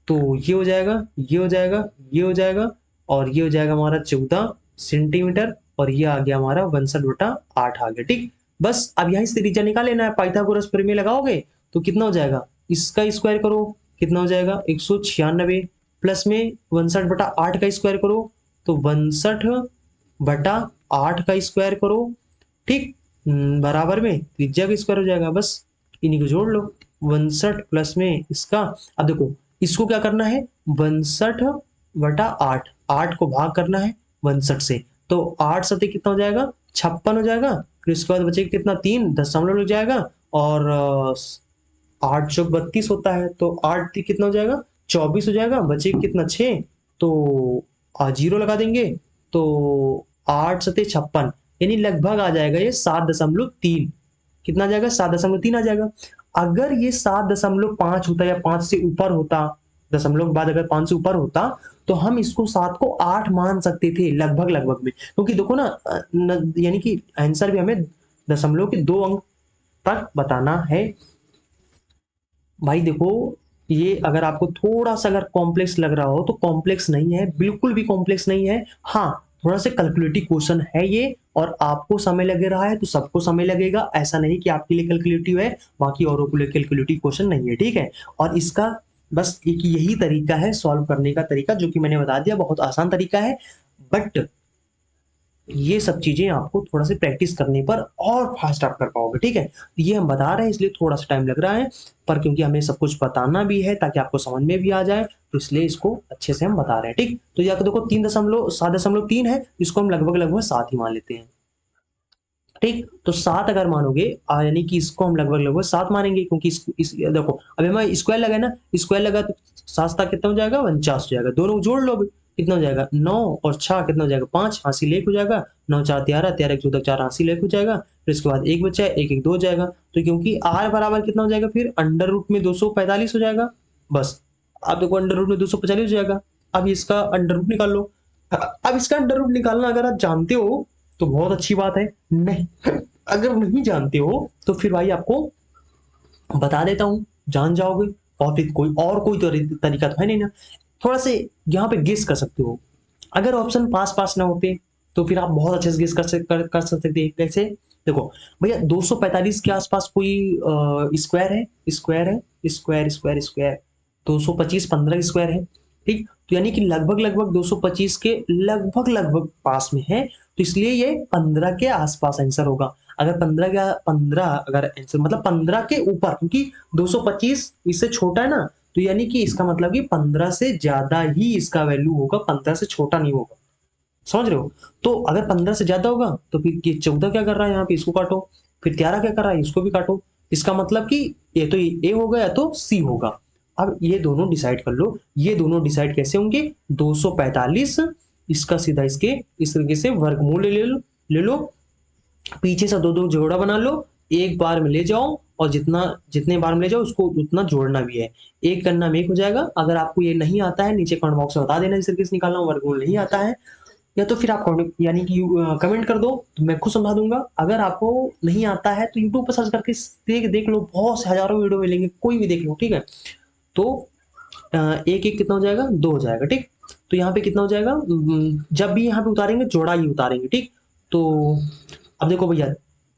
तो ये हो जाएगा, ये हो जाएगा, ये हो जाएगा, और ये हो जाएगा हमारा 14 सेंटीमीटर, और ये आ गया हमारा 62/8 आ गया, ठीक। बस अब यहाँ से त्रिज्या निकाल लेना है, पाइथागोरस प्रमेय लगाओगे तो कितना हो जाएगा, इसका स्क्वायर करो कितना हो जाएगा 196, प्लस में 62/8 का स्क्वायर करो तो 62/8 का स्क्वायर करो, ठीक। बराबर में त्रिज्या का स्क्वायर हो जाएगा, बस इन्हीं को जोड़ लो, 62 प्लस में इसका। अब देखो इसको क्या करना है, 62/8, 8 को भाग करना है 62 से, तो 8 सते कितना हो जाएगा 56 हो जाएगा, फिर उसके बाद बचेगा कितना 3 दशमलव लग जाएगा, और 8 चौक 32 होता है, तो 8 कितना हो जाएगा 24 हो जाएगा, बचेगा कितना 6, तो 0 लगा देंगे, तो 8 सते 56, यानी लगभग आ जाएगा ये 7.3, कितना आ जाएगा 7.3 आ जाएगा। अगर ये 7.5 होता या 5 से ऊपर होता, दशमलव के बाद अगर 5 से ऊपर होता तो हम इसको 7 को 8 मान सकते थे लगभग लगभग में, क्योंकि देखो ना, यानी कि आंसर भी हमें दशमलव के 2 अंक तक बताना है। भाई देखो, ये अगर आपको थोड़ा सा अगर कॉम्प्लेक्स लग रहा हो तो कॉम्प्लेक्स नहीं है, बिल्कुल भी कॉम्प्लेक्स नहीं है। हाँ, थोड़ा सा कैलकुलेटिव क्वेश्चन है ये, और आपको समय लग रहा है तो सबको समय लगेगा, ऐसा नहीं कि आपके लिए कैलकुलेटिव है बाकी औरों के लिए कैलकुलेटिव क्वेश्चन नहीं है, ठीक है। और इसका बस एक यही तरीका है सॉल्व करने का तरीका, जो कि मैंने बता दिया, बहुत आसान तरीका है, बट ये सब चीजें आपको थोड़ा सा प्रैक्टिस करने पर और फास्ट आप कर पाओगे, ठीक है। ये हम बता रहे हैं इसलिए थोड़ा सा टाइम लग रहा है, पर क्योंकि हमें सब कुछ बताना भी है ताकि आपको समझ में भी आ जाए, तो इसलिए इसको अच्छे से हम बता रहे हैं, ठीक। तो या तो देखो 3.7.3 है, इसको हम लगभग लगभग 7 ही मान लेते हैं, ठीक। तो 7 अगर मानोगे, यानी कि इसको हम लगभग लगभग 7 मानेंगे, क्योंकि इस देखो अभी हमें स्क्वायर लगा ना, स्क्वायर लगा तो 7 कितना हो जाएगा 49 हो जाएगा, दोनों जोड़ लो, कितना हो जाएगा 9 और 6 कितना हो जाएगा 5, हासिल 1 हो जाएगा, 9 4 13, 13 1 14 4 हासिल 1 हो जाएगा, फिर इसके बाद 1 बचा है, 1 1 2 हो जाएगा, तो क्योंकि r बराबर कितना हो जाएगा फिर अंडर रूट में 245 हो जाएगा, बस। आप देखो अंडर रूट में 245 हो जाएगा, अब इसका अंडर रूट निकाल लो। अब इसका अंडर रूट निकालना अगर आप जानते हो तो बहुत अच्छी बात है, नहीं अगर नहीं जानते हो तो फिर भाई आपको बता देता हूं, जान जाओगे, और फिर कोई तरीका तो है नहीं ना, थोड़ा से यहाँ पे गेस कर सकते हो। अगर ऑप्शन पास पास ना होते तो फिर आप बहुत अच्छे से गेस कर सकते थे, कैसे, देखो भैया 245 के आसपास कोई स्क्वायर है, स्क्वायर है, स्क्वायर स्क्वायर स्क्वायर 225 15 स्क्वायर है, ठीक। तो यानी कि लगभग लगभग 225 के लगभग लगभग पास में है, तो इसलिए ये 15 के आसपास आंसर होगा। अगर 15 अगर आंसर मतलब 15 के ऊपर, क्योंकि 225 इससे छोटा है ना, तो यानी कि इसका मतलब कि 15 से ज्यादा ही इसका वैल्यू होगा, 15 से छोटा नहीं होगा, समझ रहे हो। तो अगर 15 से ज्यादा होगा तो फिर ये 14 क्या कर रहा है यहाँ पे, इसको काटो, फिर 13 क्या कर रहा है, इसको भी काटो, इसका मतलब कि ये तो ए होगा या तो सी होगा। अब ये दोनों डिसाइड कर लो, ये दोनों डिसाइड कैसे होंगे, 245 इसका सीधा इसके इस तरीके से वर्गमूल ले लो, पीछे से दो दो जोड़ा बना लो, एक बार में ले जाओ और जितने बार में ले जाओ उसको उतना जोड़ना भी है। एक करना में एक हो जाएगा। अगर आपको ये नहीं आता है नीचे कमेंट बॉक्स में बता देना, इस तरीके से निकालना, वर्गमूल नहीं आता है, या तो फिर आप यानी कि कमेंट कर दो तो मैं खुद समझा दूंगा। अगर आपको नहीं आता है तो यूट्यूब पर सर्च करके देख लो, बहुत से हजारों वीडियो मिलेंगे, कोई भी देख लो, ठीक है। तो एक एक कितना हो जाएगा, 2 हो जाएगा, ठीक। तो यहाँ पे कितना हो जाएगा, जब भी यहाँ पे उतारेंगे जोड़ा ही उतारेंगे, ठीक। तो अब देखो भैया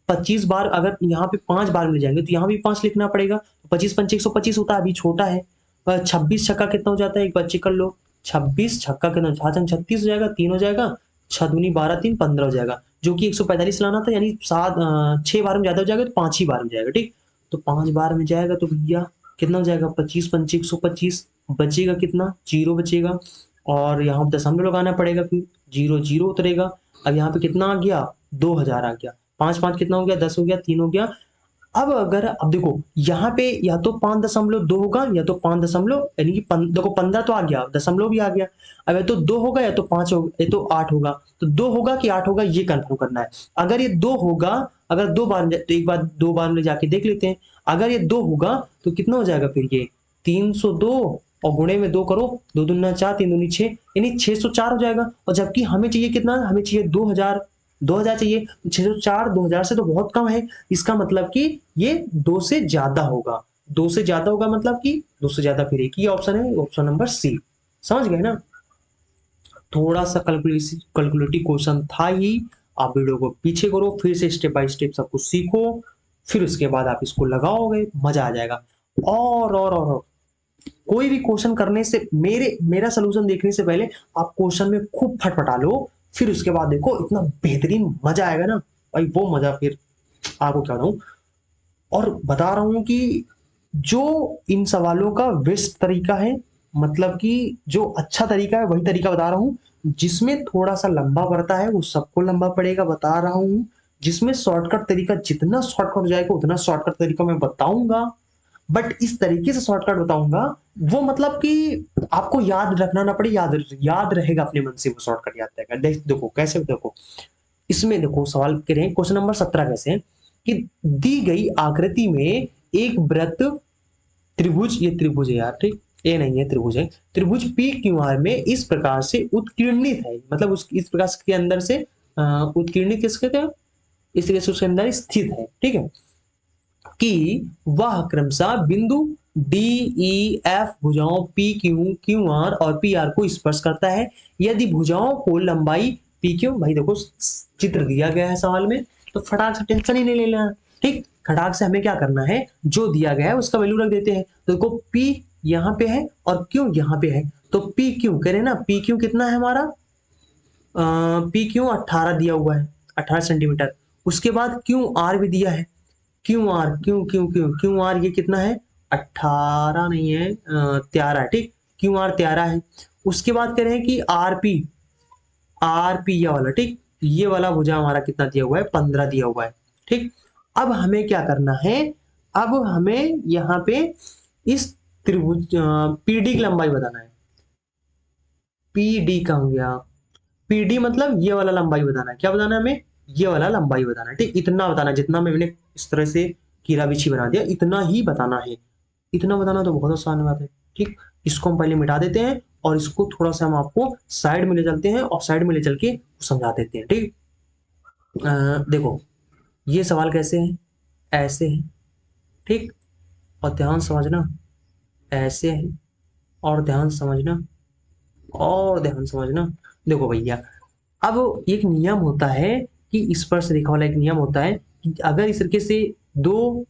25 बार, अगर यहाँ पे 5 बार मिल जाएंगे तो यहाँ भी 5 लिखना पड़ेगा। 25 पंचे 125 होता है, अभी छोटा है। 26 छक्का कितना हो जाता है, एक बार चेक कर लो। 26 छक्का कितना, 36 हो जाएगा, 3 हो जाएगा, 6 दूनी 12, 3 15 हो जाएगा, जो कि 145 लाना था, यानी 6 बार में ज्यादा हो जाएगा तो 5 ही बार में जाएगा, ठीक। तो 5 बार में जाएगा तो भैया कितना हो जाएगा, 25 पंचे 125, बचेगा कितना, 0 बचेगा। और यहाँ दशमलव लगाना पड़ेगा, फिर 0 0 उतरेगा। अब यहाँ पे कितना आ गया, 2000 आ गया। 5 5 कितना हो गया, 10 हो गया, 3 हो गया। अब देखो यहाँ पे या तो 5.2 होगा या तो 5 यानी कि देखो 15 तो आ गया, दशमलव भी आ गया। अब या तो 2 होगा या तो 5 होगा या तो 8 होगा। तो 2 होगा कि 8 होगा ये कंफर्म करना है। अगर ये 2 होगा, अगर 2 बार तो एक बार 2 बार में जाके देख लेते हैं। अगर ये 2 होगा तो कितना हो जाएगा, फिर ये 302 और गुणे में 2 करो, 2 दूना 4, 3 दूनी 6, यानी 604 हो जाएगा। और जबकि हमें चाहिए कितना, हमें चाहिए 2000, 2000 चाहिए। 604 2000 से तो बहुत कम है। इसका मतलब कि ये 2 से ज्यादा होगा। 2 से ज्यादा होगा मतलब कि 2 से ज्यादा, फिर एक ही ऑप्शन है, ऑप्शन नंबर सी। समझ गए ना। थोड़ा सा कैलकुलेटिव क्वेश्चन था ही। आप वीडियो को पीछे करो, फिर से स्टेप बाय स्टेप सब कुछ सीखो, फिर उसके बाद आप इसको लगाओगे, मजा आ जाएगा। और कोई भी क्वेश्चन करने से, मेरा सोल्यूशन देखने से पहले आप क्वेश्चन में खूब फटफटा लो, फिर उसके बाद देखो इतना बेहतरीन मजा आएगा ना भाई, वो मजा फिर आपको क्या बताऊं। और बता रहा हूं कि जो इन सवालों का बेस्ट तरीका है, मतलब कि जो अच्छा तरीका है वही तरीका बता रहा हूं। जिसमें थोड़ा सा लंबा पड़ता है वो सबको लंबा पड़ेगा, बता रहा हूं। जिसमें शॉर्टकट तरीका, जितना शॉर्टकट हो जाएगा उतना शॉर्टकट तरीका मैं बताऊंगा। बट इस तरीके से शॉर्टकट बताऊंगा वो, मतलब कि आपको याद रखना ना पड़े, याद रहेगा अपने मन से, वो शॉर्टकट याद रहेगा। देखो कैसे, देखो इसमें देखो सवाल कह रहे हैं, क्वेश्चन नंबर 17 कैसे है कि दी गई आकृति में एक वृत्त त्रिभुज, ये त्रिभुज है यार, ठीक, ये नहीं है, त्रिभुज है। त्रिभुज पी क्यू आर में इस प्रकार से उत्कीर्णित है, मतलब इस प्रकार के अंदर से उत्कीर्णित किसके थे, इस तरीके से उसके अंदर स्थित है, ठीक है। कि वह क्रमशः बिंदु डी ई एफ भुजाओं पी क्यू क्यू आर और पी आर को स्पर्श करता है। यदि भुजाओं को लंबाई पी क्यू, भाई देखो चित्र दिया गया है सवाल में, तो फटाक से टेंशन ही नहीं लेना, ठीक। खटाक से हमें क्या करना है, जो दिया गया है उसका वैल्यू रख देते हैं। तो देखो पी यहाँ पे है और क्यू यहाँ पे है, तो पी क्यू कह रहे हैं ना, पी क्यू कितना है हमारा, पी क्यू 18 दिया हुआ है, 18 सेंटीमीटर। उसके बाद क्यू आर भी दिया है, Q R Q Q Q Q R ये कितना है, 18 नहीं है, 13 है, ठीक। क्यू आर 13 है। उसके बाद कह रहे हैं कि आर पी ये वाला, ठीक, ये वाला भुजा हमारा कितना दिया हुआ है, 15 दिया हुआ है, ठीक। अब हमें क्या करना है, अब हमें यहाँ पे इस त्रिभुज पीडी की लंबाई बताना है। पीडी का हो गया, पीडी मतलब ये वाला लंबाई बताना है। क्या बताना है हमें, ये वाला लंबाई बताना है, ठीक। इतना बताना, जितना मैंने इस तरह से कीरा बिछी बना दिया इतना ही बताना है। इतना बताना तो बहुत आसान बात है, ठीक। इसको हम पहले मिटा देते हैं और इसको थोड़ा सा हम आपको साइड में ले चलते हैं और साइड में ले चल के समझा देते हैं, ठीक। देखो ये सवाल कैसे है, ऐसे है, ठीक। और ध्यान समझना, ऐसे है, और ध्यान समझना, और ध्यान समझना। देखो भैया अब एक नियम होता है कि स्पर्श रेखा वाला एक नियम होता है कि अगर इस तरीके से दो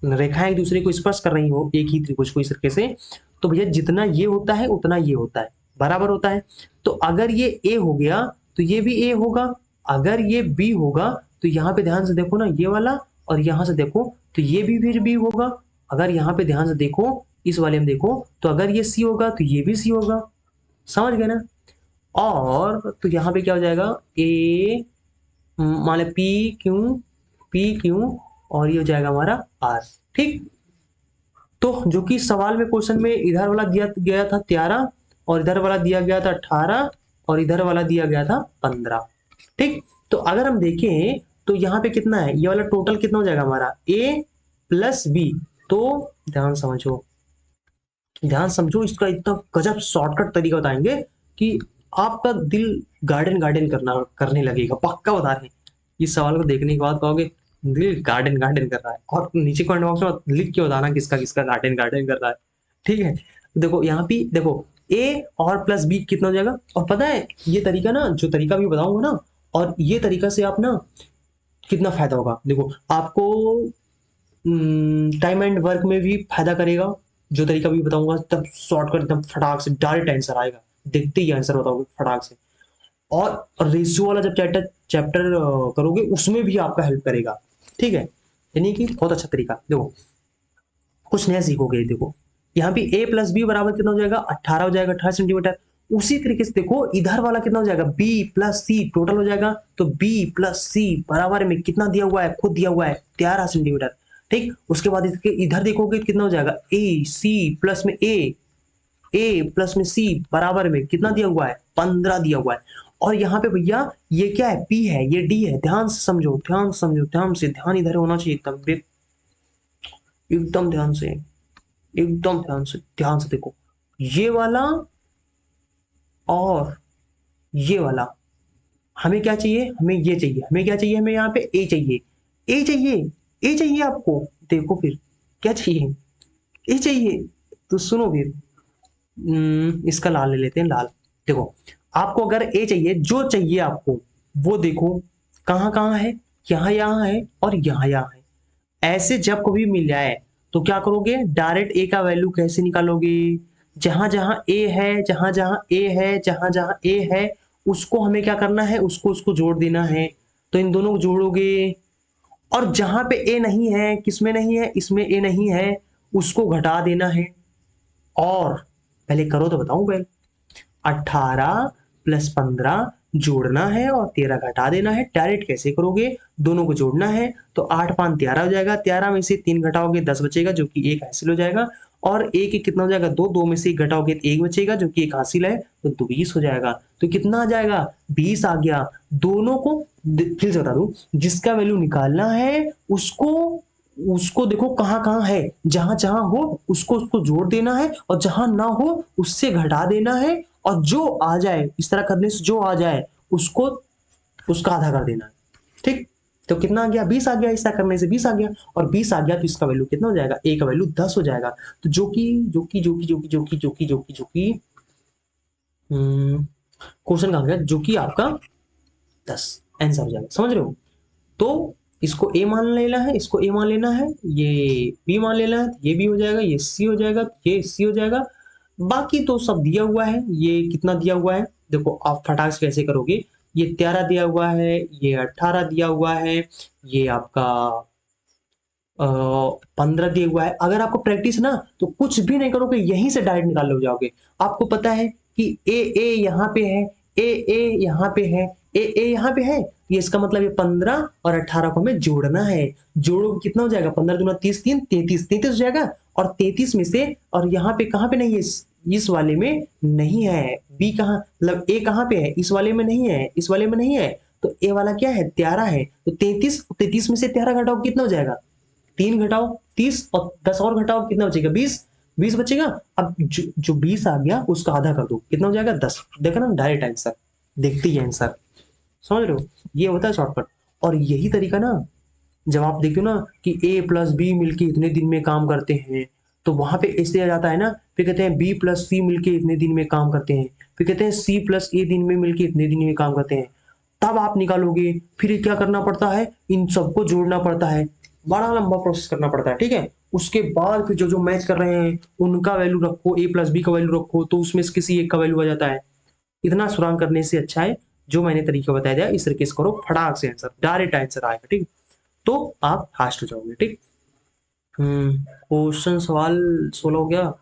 रेखाएं एक दूसरे को स्पर्श कर रही हो, एक ही त्रिभुज को इस तरीके से, तो भैया जितना ये होता है उतना ये होता है, बराबर होता है। तो अगर ये ए हो गया तो ये भी ए होगा, अगर ये बी होगा तो यहाँ पे ध्यान से देखो ना ये वाला, और यहाँ से देखो तो ये भी फिर बी होगा। अगर यहाँ पे ध्यान से देखो, इस वाले में देखो, तो अगर ये सी होगा तो ये भी सी होगा। समझ गए ना। और तो यहाँ पे क्या हो जाएगा, ए मान लो पी क्यू और ये हो जाएगा हमारा आर, ठीक। तो जो कि सवाल में क्वेश्चन में इधर वाला दिया गया था 13 और इधर वाला दिया गया था 18 और इधर वाला दिया गया था 15, ठीक। तो अगर हम देखें तो यहाँ पे कितना है, ये वाला टोटल कितना हो जाएगा हमारा a प्लस बी। तो ध्यान समझो, ध्यान समझो, इसका इतना गजब शॉर्टकट तरीका बताएंगे कि आपका दिल गार्डन गार्डन करने लगेगा, पक्का बता रहे हैं। इस सवाल को देखने के बाद कहोगे दिल गार्डन गार्डन कर रहा है, और नीचे कमेंट बॉक्स में लिख के बताना किसका किसका गार्डन गार्डन कर रहा है, ठीक है। देखो यहाँ पे देखो a और प्लस बी कितना हो जाएगा, और पता है ये तरीका ना, जो तरीका भी बताऊंगा ना, और ये तरीका से आप ना कितना फायदा होगा, देखो आपको टाइम एंड वर्क में भी फायदा करेगा। जो तरीका भी बताऊंगा तब शॉर्टकट एकदम फटाक से डायरेक्ट आंसर आएगा, देखते ही आंसर बताओगे फटाक से। और रेशियो वाला जब चैप्टर चैप्टर करोगे उसमें भी आपका हेल्प करेगा, ठीक है। यानी कि बहुत अच्छा तरीका। देखो कुछ नया सीखोगे। देखो यहाँ पे a प्लस बी बराबर कितना हो जाएगा, 18 हो जाएगा, 18 सेंटीमीटर। उसी तरीके से देखो इधर वाला कितना हो जाएगा, b प्लस सी टोटल हो जाएगा, तो b प्लस सी बराबर में कितना दिया हुआ है, खुद दिया हुआ है 13 सेंटीमीटर, ठीक। उसके बाद इसके इधर देखोगे कितना हो जाएगा, a c प्लस में a प्लस में c बराबर में कितना दिया हुआ है, 15 दिया हुआ है। और यहाँ पे भैया ये क्या है, p है, ये d है। ध्यान से समझो, ध्यान से समझो, ध्यान से, ध्यान इधर होना चाहिए एकदम, एकदम ध्यान से, एकदम ध्यान से, ध्यान से देखो ये वाला और ये वाला, हमें क्या चाहिए, हमें ये चाहिए, हमें क्या चाहिए, हमें यहाँ पे ए चाहिए, ए चाहिए, ए चाहिए आपको। देखो फिर क्या चाहिए, ए चाहिए। तो सुनो फिर, इसका लाल ले लेते हैं, लाल। देखो आपको अगर ए चाहिए, जो चाहिए आपको वो देखो कहाँ कहाँ है, यहाँ यहाँ है और यहाँ यहाँ है। ऐसे जब कभी मिल जाए तो क्या करोगे, डायरेक्ट ए का वैल्यू कैसे निकालोगे, जहां जहां ए है, जहां जहां ए है, जहां जहां ए है, उसको हमें क्या करना है, उसको उसको जोड़ देना है। तो इन दोनों को जोड़ोगे, और जहां पे ए नहीं है, किसमें नहीं है, इसमें ए नहीं है, उसको घटा देना है। और पहले करो तो बताऊं, पहले 18 प्लस 15 जोड़ना है और 13 घटा देना है। डायरेक्ट कैसे करोगे, दोनों को जोड़ना है, तो 8 5 13 हो जाएगा, 13 में से 3 घटाओगे 10 बचेगा, जो कि एक हासिल हो जाएगा। और एक एक कितना हो जाएगा, दो, दो में से एक घटाओगे तो एक बचेगा, जो कि एक हासिल है, तो 20 हो जाएगा। तो कितना आ जाएगा, 20 आ गया। दोनों को फिर से बता दूं, जिसका वैल्यू निकालना है उसको उसको देखो कहाँ कहाँ है, जहां जहां हो उसको उसको जोड़ देना है, और जहां ना हो उससे घटा देना है, और जो आ जाए इस तरह करने से, जो आ जाए उसको उसका आधा कर देना है, ठीक। तो कितना आ गया, 20 आ गया, ऐसा करने से 20 आ गया, और 20 आ गया तो इसका वैल्यू कितना हो जाएगा, ए का वैल्यू 10 हो जाएगा। तो जो कि जो कि जो कि जो कि जो कि जो कि जो कि जो कि क्वेश्चन कहाँ गया, जो कि आपका 10 आंसर हो जाएगा, समझ रहे हो। तो इसको ए मान लेना है, इसको ए मान लेना है, ये बी मान लेना है, ये बी हो जाएगा, ये सी हो जाएगा, ये सी हो जाएगा। बाकी तो सब दिया हुआ है। ये कितना दिया हुआ है, देखो आप फटाक से कैसे करोगे, ये 13 दिया हुआ है, ये 18 दिया हुआ है, ये आपका 15 दिया हुआ है। अगर आपको प्रैक्टिस ना, तो कुछ भी नहीं करोगे, यहीं से डायरेक्ट निकाल लो जाओगे। आपको पता है कि ए यहाँ पे है, ए यहाँ पे है, ए यहाँ पे है, ये इसका मतलब ये 15 और 18 को हमें जोड़ना है। जोड़ो कितना हो जाएगा, 15 दूना 30, 3 33, 33 हो जाएगा। और 33 में से, और यहाँ पे कहाँ पे नहीं है, इस वाले में नहीं है, बी कहाँ, मतलब ए कहाँ पे है, इस वाले में नहीं है, इस वाले में नहीं है। तो ए वाला क्या है, 13 है। तो 33 में से 13 घटाओ, कितना हो जाएगा, 3 घटाओ 30, और 10 और घटाओ, कितना बचेगा, 20 बचेगा। अब जो 20 आ गया उसका आधा कर दो, कितना हो जाएगा, 10। देखा ना, डायरेक्ट आंसर, देखते ही आंसर, समझ रहे हो। ये होता है शॉर्टकट। और यही तरीका ना, जब आप देखते हो ना कि ए प्लस बी मिलके इतने दिन में काम करते हैं, तो वहां पे ऐसे आ जाता है ना, फिर कहते हैं बी प्लस सी मिलके इतने दिन में काम करते हैं, फिर कहते हैं सी प्लस ए दिन में मिलके इतने दिन में काम करते हैं। तब आप निकालोगे, फिर क्या करना पड़ता है, इन सबको जोड़ना पड़ता है, बड़ा लंबा प्रोसेस करना पड़ता है, ठीक है। उसके बाद फिर जो जो मैच कर रहे हैं उनका वैल्यू रखो, ए प्लस बी का वैल्यू रखो, तो उसमें से किसी एक का वैल्यू आ जाता है। इतना सुरांग करने से अच्छा है जो मैंने तरीका बताया दिया, इस तरीके से करो, फटाक से आंसर, डायरेक्ट आंसर आएगा, ठीक। तो आप फास्ट हो जाओगे, ठीक। क्वेश्चन सवाल 16 हो गया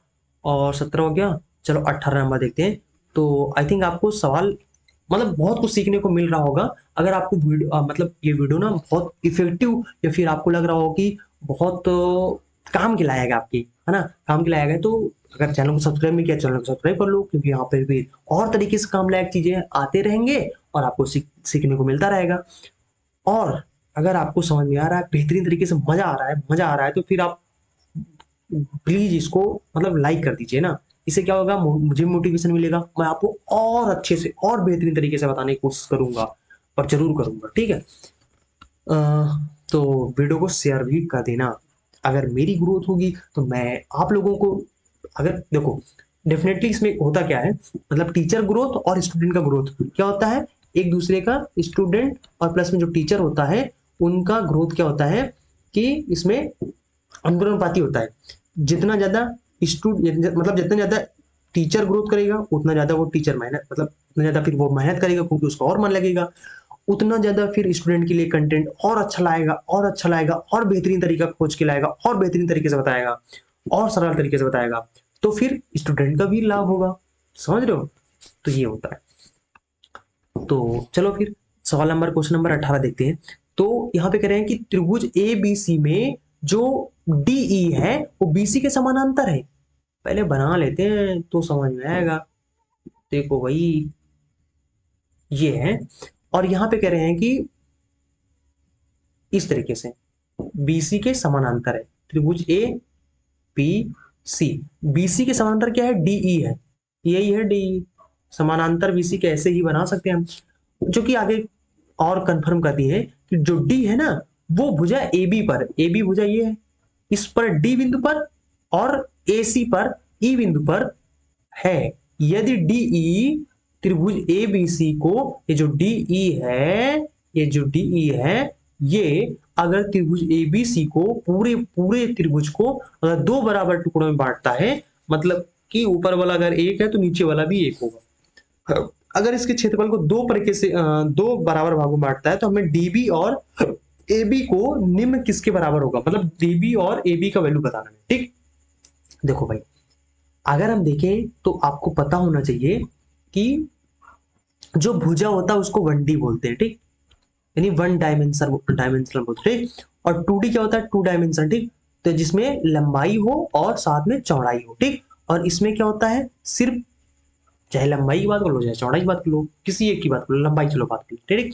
और 17 हो गया, चलो 18 नंबर देखते हैं। तो आई थिंक आपको सवाल मतलब बहुत कुछ सीखने को मिल रहा होगा। अगर आपको मतलब ये वीडियो ना बहुत इफेक्टिव, या फिर आपको लग रहा हो कि बहुत काम के लायक है आपकी, है ना, काम के लायक है, तो अगर चैनल को सब्सक्राइब नहीं किया, चैनल को सब्सक्राइब कर लो, क्योंकि यहाँ पर भी और तरीके से काम लायक चीजें आते रहेंगे और आपको सीखने को मिलता रहेगा। और अगर आपको समझ में आ रहा है, बेहतरीन तरीके से मजा आ रहा है तो फिर आप प्लीज इसको मतलब लाइक कर दीजिए ना। इससे क्या होगा, मुझे मोटिवेशन मिलेगा, मैं आपको और अच्छे से और बेहतरीन तरीके से बताने की कोशिश करूंगा और जरूर करूंगा, ठीक है। तो वीडियो को शेयर भी कर देना। अगर मेरी ग्रोथ होगी तो मैं आप लोगों को, अगर देखो डेफिनेटली इसमें होता क्या है, मतलब टीचर ग्रोथ और स्टूडेंट का ग्रोथ क्या होता है, एक दूसरे का, स्टूडेंट और प्लस में जो टीचर होता है उनका ग्रोथ क्या होता है कि इसमें अनुपाती होता है। जितना ज्यादा स्टूडेंट मतलब जितना ज्यादा टीचर ग्रोथ करेगा उतना ज्यादा वो टीचर मेहनत मतलब उतना ज्यादा फिर वो मेहनत करेगा क्योंकि उसका और मन लगेगा, उतना ज्यादा फिर स्टूडेंट के लिए कंटेंट और अच्छा लाएगा और अच्छा लाएगा और बेहतरीन तरीका खोज के लाएगा और बेहतरीन तरीके से बताएगा और सरल तरीके से बताएगा, तो फिर स्टूडेंट का भी लाभ होगा। समझ रहे हो, तो ये होता है। तो चलो फिर सवाल नंबर क्वेश्चन नंबर 18 देखते हैं। तो यहाँ पे कह रहे हैं कि त्रिभुज ए बी सी में जो डीई है वो बीसी के समानांतर है। पहले बना लेते हैं तो समझ में आएगा। देखो भाई ये है, और यहाँ पे कह रहे हैं कि इस तरीके से बीसी के समानांतर है त्रिभुज ए बी सी। बीसी के समानांतर क्या है, डीई है, यही है डीई। समानांतर बीसी के ऐसे ही बना सकते हैं हम, जो कि आगे और कंफर्म करती है कि जो डी है ना वो भुजा ए बी पर, ए बी भुजा ये है, इस पर डी बिंदु पर और ए सी पर ई बिंदु पर है। यदि डीई त्रिभुज ए बी सी को, ये जो डीई है, ये जो डीई है ये अगर त्रिभुज ए बी सी को पूरे पूरे त्रिभुज को अगर दो बराबर टुकड़ों में बांटता है, मतलब कि ऊपर वाला अगर एक है तो नीचे वाला भी एक होगा। अगर इसके क्षेत्रफल को दो तरीके से दो बराबर भागों में बांटता है तो हमें डीबी और ए बी को निम्न किसके बराबर होगा, मतलब डीबी और ए बी का वैल्यू बताना है। ठीक, देखो भाई अगर हम देखें तो आपको पता होना चाहिए कि जो भुजा होता है उसको 1D बोलते हैं, ठीक, यानी वन डायमेंशनल बोलते हैं। और 2D क्या होता है, 2 डायमेंशन, ठीक, तो जिसमें लंबाई हो और साथ में चौड़ाई हो, ठीक। और इसमें क्या होता है, सिर्फ चाहे लंबाई की बात कर लो चाहे चौड़ाई की बात कर लो, किसी एक की बात कर लो, लंबाई चलो बात कर लो, ठीक।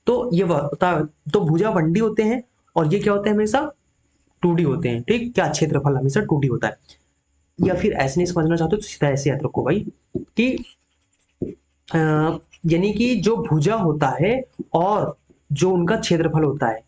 तो ये होता है, तो भुजा 1D होते हैं और ये क्या होते हैं, हमेशा 2D होते हैं, ठीक। क्या क्षेत्रफल हमेशा 2D होता है। या फिर ऐसे नहीं समझना चाहते तो सीधा ऐसे याद रखो भाई कि यानी कि जो भुजा होता है और जो उनका क्षेत्रफल होता है,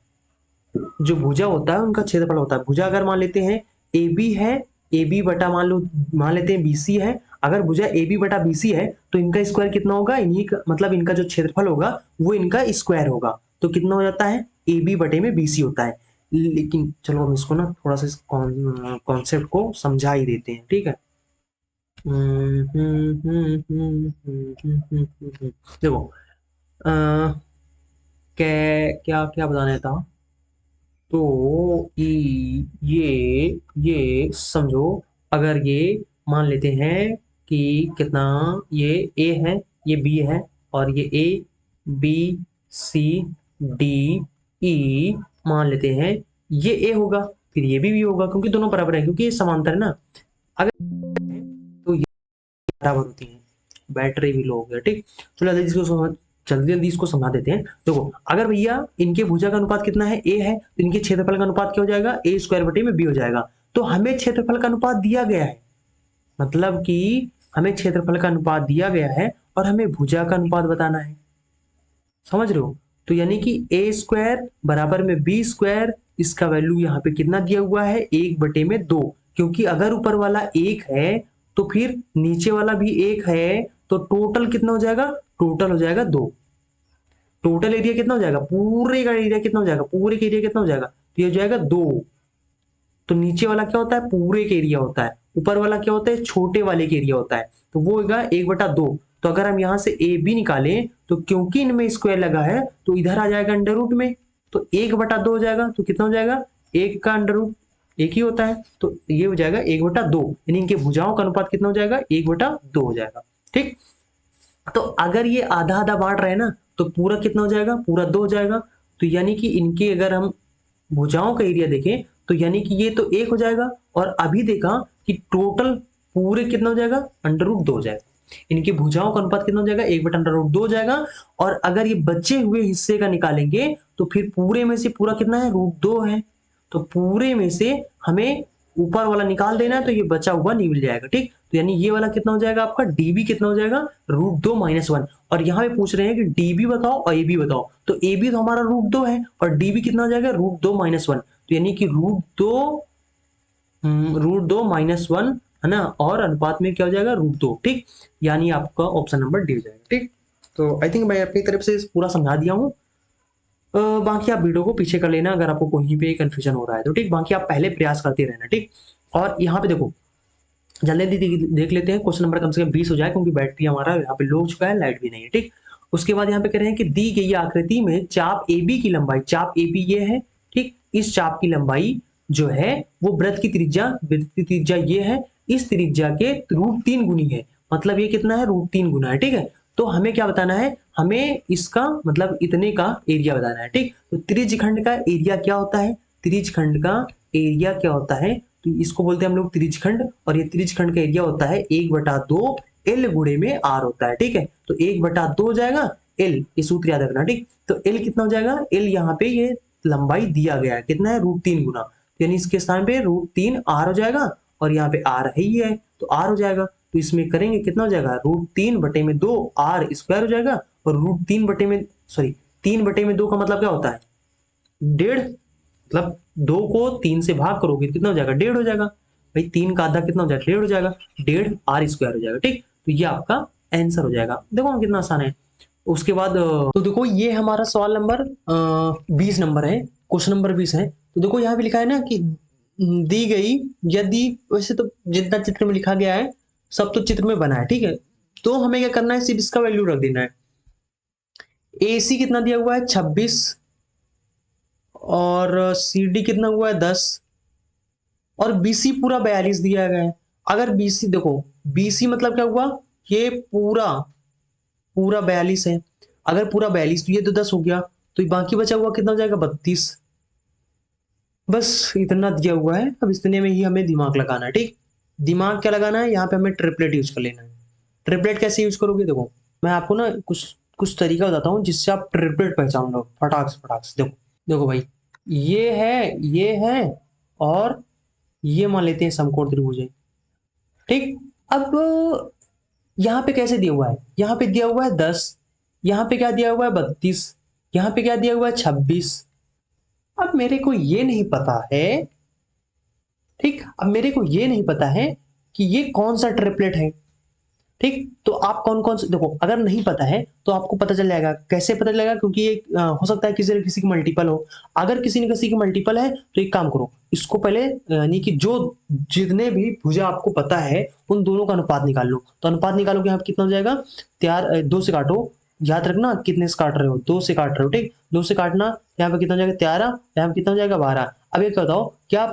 जो भुजा होता है उनका क्षेत्रफल होता है। भुजा अगर मान लेते हैं ए बी है, ए बी बटा मान लेते हैं बीसी है, अगर भुजा ए बी बटा बीसी है तो इनका स्क्वायर कितना होगा, इन्हीं का मतलब इनका जो क्षेत्रफल होगा वो इनका स्क्वायर होगा, तो कितना हो जाता है, ए बी बटे में बीसी होता है। लेकिन चलो हम इसको ना थोड़ा सा कॉन्सेप्ट को समझा ही देते हैं, ठीक है। देखो क्या क्या बताना था, तो ये समझो, अगर ये मान लेते हैं कि कितना, ये ए है, ये बी है, और ये A B C D E मान लेते हैं, ये ए होगा फिर ये भी होगा क्योंकि दोनों बराबर है, क्योंकि ये समांतर है ना। अगर तो ये बराबर होती है, बैटरी भी लो हो गया, ठीक। चलो जल्दी जल्दी इसको समझा देते हैं। देखो अगर भैया इनके भुजा का अनुपात कितना है, ए है, तो इनके क्षेत्रफल का अनुपात क्या हो जाएगा, ए स्क्वायर बटे में बी हो जाएगा। तो हमें क्षेत्रफल का अनुपात दिया गया है, मतलब कि हमें क्षेत्रफल का अनुपात दिया गया है और हमें भुजा का अनुपात बताना है। समझ रहे हो, तो यानी कि ए स्क्वायर बराबर में बी स्क्वायर, इसका वैल्यू यहाँ पे कितना दिया हुआ है, 1/2, क्योंकि अगर ऊपर वाला 1 है तो फिर नीचे वाला भी 1 है, तो टोटल कितना हो जाएगा, टोटल हो जाएगा 2। टोटल एरिया कितना हो जाएगा, पूरे का एरिया कितना हो जाएगा, पूरे का एरिया कितना हो जाएगा, तो ये हो जाएगा 2। तो नीचे वाला क्या होता है, पूरे के एरिया होता है, ऊपर वाला क्या होता है, छोटे वाले के एरिया होता है, तो वो होगा 1/2। तो अगर हम यहाँ से ए बी निकालें तो क्योंकि इनमें स्क्वायर लगा है तो इधर आ जाएगा अंडर रूट में, तो 1/2 हो जाएगा, तो कितना हो जाएगा, 1 का अंडर रूट 1 ही होता है, तो ये हो जाएगा 1/2, यानी इनके भुजाओं का अनुपात कितना हो जाएगा, 1/2 हो जाएगा, ठीक। तो अगर ये आधा आधा बांट रहे हैं ना तो पूरा कितना हो जाएगा, पूरा 2 हो जाएगा। तो यानी कि इनके अगर हम भुजाओं का एरिया देखें तो यानी कि ये तो 1 हो जाएगा, और अभी देखा कि टोटल पूरे कितना हो जाएगा, अंडर रूट 2 हो जाएगा। इनकी भुजाओं का अनुपात कितना हो जाएगा, 1/√2 हो जाएगा। और अगर ये बचे हुए हिस्से का निकालेंगे तो फिर पूरे में से पूरा कितना है, √2 है। तो पूरे में से हमें ऊपर वाला निकाल देना है, तो ये बचा हुआ नहीं मिल जाएगा। ठीक, तो यानी ये वाला कितना हो जाएगा आपका, db कितना हो जाएगा, √2 - 1। और यहाँ पे पूछ रहे हैं कि db बताओ और ab बताओ, तो ab तो हमारा √2 है और db कितना हो जाएगा, √2 - 1। तो यानी कि √2 -1 है ना, और अनुपात में क्या हो जाएगा, √2। ठीक, यानी आपका ऑप्शन नंबर डी हो जाएगा। ठीक, तो आई थिंक मैं अपनी तरफ से पूरा समझा दिया हूँ। बाकी आप वीडियो को पीछे कर लेना अगर आपको कहीं पे कंफ्यूजन हो रहा है तो। ठीक, बाकी आप पहले प्रयास करते रहना। ठीक, और यहाँ पे देखो जल्दी देख लेते हैं, क्वेश्चन नंबर कम से कम 20 हो जाए, क्योंकि बैटरी हमारा यहाँ पे लो हो चुका है, लाइट भी नहीं है। ठीक, उसके बाद यहाँ पे कह रहे हैं कि दी गई आकृति में चाप AB की लंबाई, चाप AB ये है। ठीक, इस चाप की लंबाई जो है वो वृत्त की त्रिज्या ये है, इस त्रिज्या के √3 गुनी है। मतलब ये कितना है, √3 गुना है। ठीक है, तो हमें क्या बताना है, हमें इसका मतलब इतने का एरिया बताना है। ठीक, तो त्रिज्यखंड का एरिया क्या होता है, त्रिज्यखंड का एरिया क्या होता है, तो इसको बोलते हैं हम लोग त्रिज्यखंड। और ये त्रिज्यखंड का एरिया होता है 1/2 L गुणे में R होता है। ठीक है, तो 1/2 हो जाएगा L, ये सूत्र याद रखना। ठीक, तो L कितना हो जाएगा, L यहाँ पे ये लंबाई दिया गया है, कितना है, √3 गुना, यानी इसके स्थान पे √3 R हो जाएगा, और यहाँ पे R है ही है तो R हो जाएगा। तो इसमें करेंगे कितना हो जाएगा, √3/2 R स्क्वायर हो जाएगा, और √3 बटे में 2 का मतलब क्या होता है, 1.5, मतलब 2 को 3 से भाग करोगे कितना हो जाएगा, 1.5 हो जाएगा। भाई 3 का आधा कितना हो जाएगा, 1.5 हो जाएगा, 1.5 R स्क्वायर हो जाएगा। ठीक, तो ये आपका आंसर हो जाएगा। देखो कितना आसान है। उसके बाद तो देखो ये हमारा सवाल नंबर 20 नंबर है, क्वेश्चन नंबर 20 है। तो देखो यहाँ पे लिखा है ना कि दी गई, यदि, वैसे तो जितना चित्र में लिखा गया है सब तो चित्र में बना है। ठीक है, तो हमें क्या करना है, सिर्फ इसका वैल्यू रख देना है। AC कितना दिया हुआ है, 26, और CD कितना हुआ है, 10, और BC पूरा 42 दिया गया है। अगर BC देखो, BC मतलब क्या हुआ, ये पूरा 42 है। अगर पूरा 42 तो ये तो 10 हो गया, तो बाकी बचा हुआ कितना हो जाएगा, 32। बस इतना दिया हुआ है, अब इतने में ही हमें दिमाग लगाना है। ठीक, दिमाग क्या लगाना है, यहाँ पे हमें ट्रिपलेट यूज कर लेना है। ट्रिपलेट कैसे यूज करोगे, देखो मैं आपको ना कुछ तरीका बताता हूँ जिससे आप ट्रिपलेट पहचान लो फटाक से। देखो देखो भाई, ये है और ये मान लेते हैं समकोण त्रिभुज है। ठीक, अब यहाँ पे कैसे दिया हुआ है, यहाँ पे दिया हुआ है 10, यहाँ पे क्या दिया हुआ है, 32, यहाँ पे क्या दिया हुआ है, 26। अब मेरे को ये नहीं पता है, ठीक, अब मेरे को ये नहीं पता है कि ये कौन सा ट्रिपलेट है। ठीक, तो आप कौन कौन से, देखो अगर नहीं पता है तो आपको पता चल जाएगा। कैसे पता चलेगा, क्योंकि ये हो सकता है किसी न किसी की मल्टीपल हो। अगर किसी न किसी की मल्टीपल है तो एक काम करो, इसको पहले यानी कि जो जितने भी भुजा आपको पता है उन दोनों का अनुपात निकाल लो। तो अनुपात निकालोगे यहाँ कितना हो जाएगा, 2 से काटो, याद रखना कितने से काट रहे हो, 2 से काट रहे हो। ठीक, 2 से काटना, यहाँ पे कितना हो जाएगा 13, यहाँ पे कितना हो जाएगा 12। अब ये बताओ क्या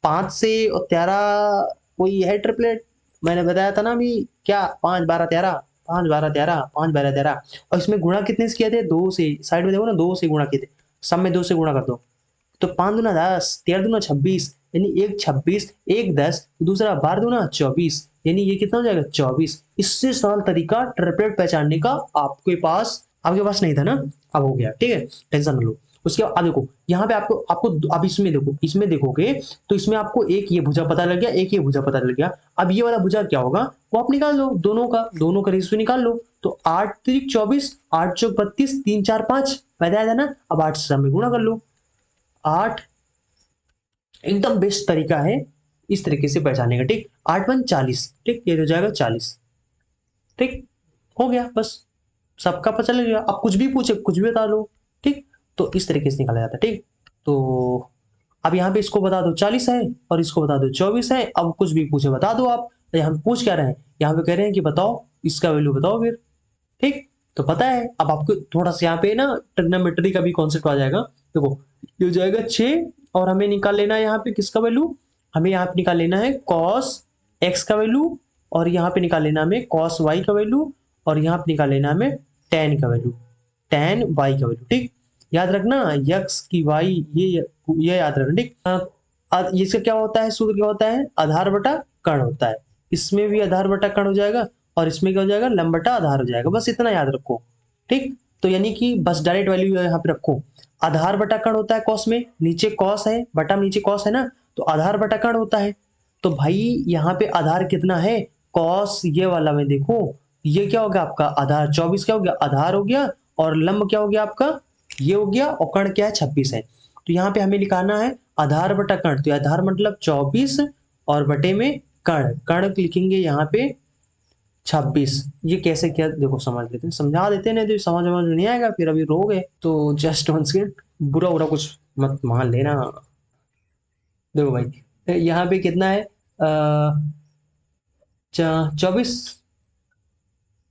5 से और 13 कोई है ट्रिपलेट, मैंने बताया था ना अभी, क्या 5 12 13, 5 12 13, 5 12 13, और इसमें गुणा कितने से किए थे, 2 से, साइड में देखो ना 2 से गुणा किए थे, सब में 2 से गुणा कर दो, तो 5 दूना 10, 13 दूना 26, यानी एक 26, एक 10, दूसरा 12 दूना 24, यानी ये कितना हो जाएगा 24। इससे सरल तरीका ट्रिपलेट पहचानने का आपके पास नहीं था ना, अब हो गया। ठीक है, टेंशन न लो। उसके बाद देखो यहाँ पे आपको आपको अब इसमें देखो, इसमें देखोगे तो इसमें आपको एक ये भुजा पता लग गया, एक ये भुजा पता लग गया। अब ये वाला भुजा क्या होगा वो आप निकाल लो, दोनों का रेशियो निकाल लो। तो 8 3 24, 8 चौक 32, 3 4 5, बताया था ना। अब 8 से में गुणा कर लो, 8 एकदम बेस्ट तरीका है इस तरीके से पहचानेगा। ठीक, 8 1 40, ठीक, ये हो जाएगा 40। ठीक, हो गया, बस सबका पता चल गया। अब कुछ भी पूछे कुछ भी बता लो। ठीक, तो इस तरीके से निकाला जाता है। ठीक, तो अब यहाँ पे इसको बता दो 40 है और इसको बता दो 24 है। अब कुछ भी पूछे बता दो आप। यहाँ पे पूछ क्या रहे हैं, यहाँ पे कह रहे हैं कि बताओ इसका वैल्यू बताओ फिर। ठीक, तो पता है। अब आपको थोड़ा सा यहाँ पे ना ट्रिग्नोमेट्री का भी कॉन्सेप्ट आ जाएगा। देखो ये हो जाएगा 6, और हमें निकाल लेना है यहाँ पे किसका वैल्यू, हमें यहाँ पे निकाल लेना है cos x का वैल्यू, और यहाँ पे निकाल लेना हमें cos y का वैल्यू, और यहाँ पे निकाल लेना हमें tan का वैल्यू, tan y का वैल्यू। ठीक, याद रखना x की y, ये याद रखना। ठीक, इसका क्या होता है, सूत्र क्या होता है, आधार बटा कर्ण होता है। इसमें भी आधार बटा कर्ण हो जाएगा और इसमें क्या हो जाएगा, लंब बटा आधार हो जाएगा। बस इतना याद रखो। ठीक, तो यानी कि बस डायरेक्ट वैल्यू यहाँ पे रखो। आधार बटा कण होता है कॉस में, नीचे कॉस है बटा नीचे कॉस है ना, तो आधार बटा कण होता है। तो भाई यहाँ पे आधार कितना है, कॉस ये वाला में देखो, ये क्या हो गया आपका आधार 24 क्या हो गया, आधार हो गया, और लंब क्या हो गया आपका, ये हो गया, और कण क्या है 26 है। तो यहाँ पे हमें निकालना है आधार बटा कण, तो आधार मतलब 24 और बटे में कण, कण लिखेंगे यहाँ पे 26। ये कैसे किया देखो समझ लेते हैं, समझा देते हैं, नहीं तो समझ में नहीं आएगा फिर अभी रोगे। तो जस्ट वन सेकेंड, बुरा बुरा कुछ मत मान लेना। देखो भाई यहाँ पे कितना है 24,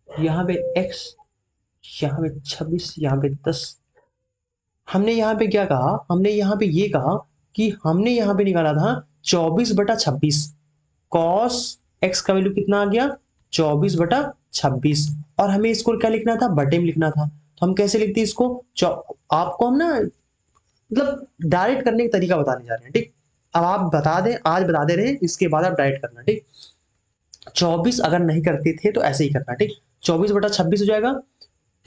यहाँ पे x, यहाँ पे 26, यहाँ पे 10। हमने यहाँ पे क्या कहा, हमने यहाँ पे ये कहा कि हमने यहाँ पे निकाला था 24/26, कॉस x का वैल्यू कितना आ गया 24/26, और हमें इसको क्या लिखना था, बटे में लिखना था। तो हम कैसे लिखते हैं इसको, आपको हम ना मतलब डायरेक्ट करने का तरीका बताने जा रहे हैं, ठीक। अब आप बता दें, आज बता दे रहे हैं, इसके बाद आप डायरेक्ट करना, ठीक। 24 अगर नहीं करते थे तो ऐसे ही करना, ठीक। 24/26 हो जाएगा।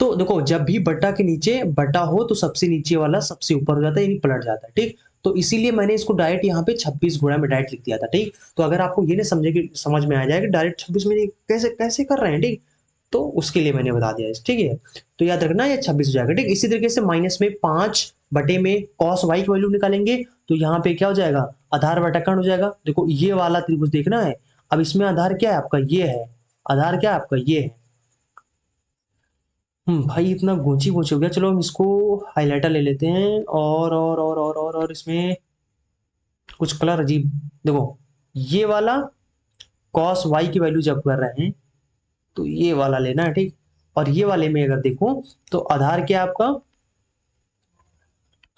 तो देखो जब भी बटा के नीचे बटा हो तो सबसे नीचे वाला सबसे ऊपर हो जाता है, यानी पलट जाता है, ठीक। तो इसीलिए मैंने इसको डायरेक्ट यहाँ पे 26 गुणा में डायरेक्ट लिख दिया था, ठीक। तो अगर आपको ये नहीं समझे कि समझ में आ जाएगा डायरेक्ट 26 में कैसे कैसे कर रहे हैं, ठीक, तो उसके लिए मैंने बता दिया, ठीक है। तो याद रखना ये 26 हो जाएगा, ठीक। इसी तरीके से माइनस में 5 बटे में कॉस वाई की वैल्यू निकालेंगे, तो यहाँ पे क्या हो जाएगा, आधार बटा कण हो जाएगा। देखो ये वाला त्रिभुज देखना है, अब इसमें आधार क्या है आपका, ये है आधार, क्या है आपका ये है। भाई इतना गोची गोची हो गया, चलो हम इसको हाइलाइटर ले लेते हैं, और इसमें कुछ कलर अजीब। देखो ये वाला कॉस वाई की वैल्यू जब कर रहे हैं तो ये वाला लेना है, ठीक। और ये वाले में अगर देखो तो आधार क्या है आपका,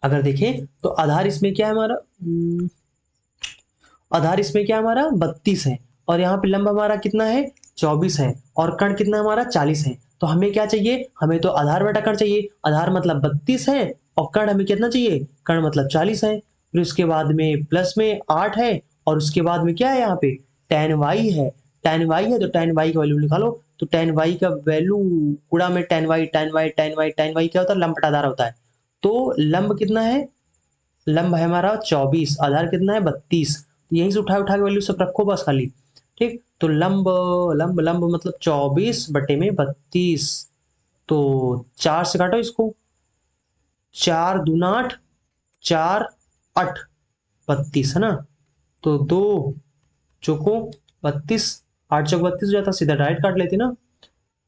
अगर देखें तो आधार इसमें क्या है हमारा, आधार इसमें क्या है हमारा 32 है, और यहाँ पे लंब हमारा कितना है 24 है, और कण कितना हमारा 40 है। तो हमें क्या चाहिए, हमें तो आधार बटा कण चाहिए, आधार मतलब 32 है, और कण हमें कितना चाहिए, कण मतलब 40 है। फिर उसके बाद में प्लस में 8 है, और उसके बाद में क्या है यहाँ पे tan y है, tan y है, तो tan y का वैल्यू निकालो। तो tan y का वैल्यू गुणा में tan y, tan y, tan y, tan y क्या होता है, लंब बटा आधार होता है। तो लंब कितना है, लंब है हमारा 24, आधार कितना है 32, तो यहीं से उठा उठा के वैल्यू सब रखो बस खाली, ठीक। तो लंब लंब लंब मतलब 24 बटे में 32, तो 4 से काटो इसको, 4 दूना 8, 4 8 32 है ना, तो 2 चौको 32, 8 चौक 32 हो जाता, सीधा डायरेक्ट काट लेते ना।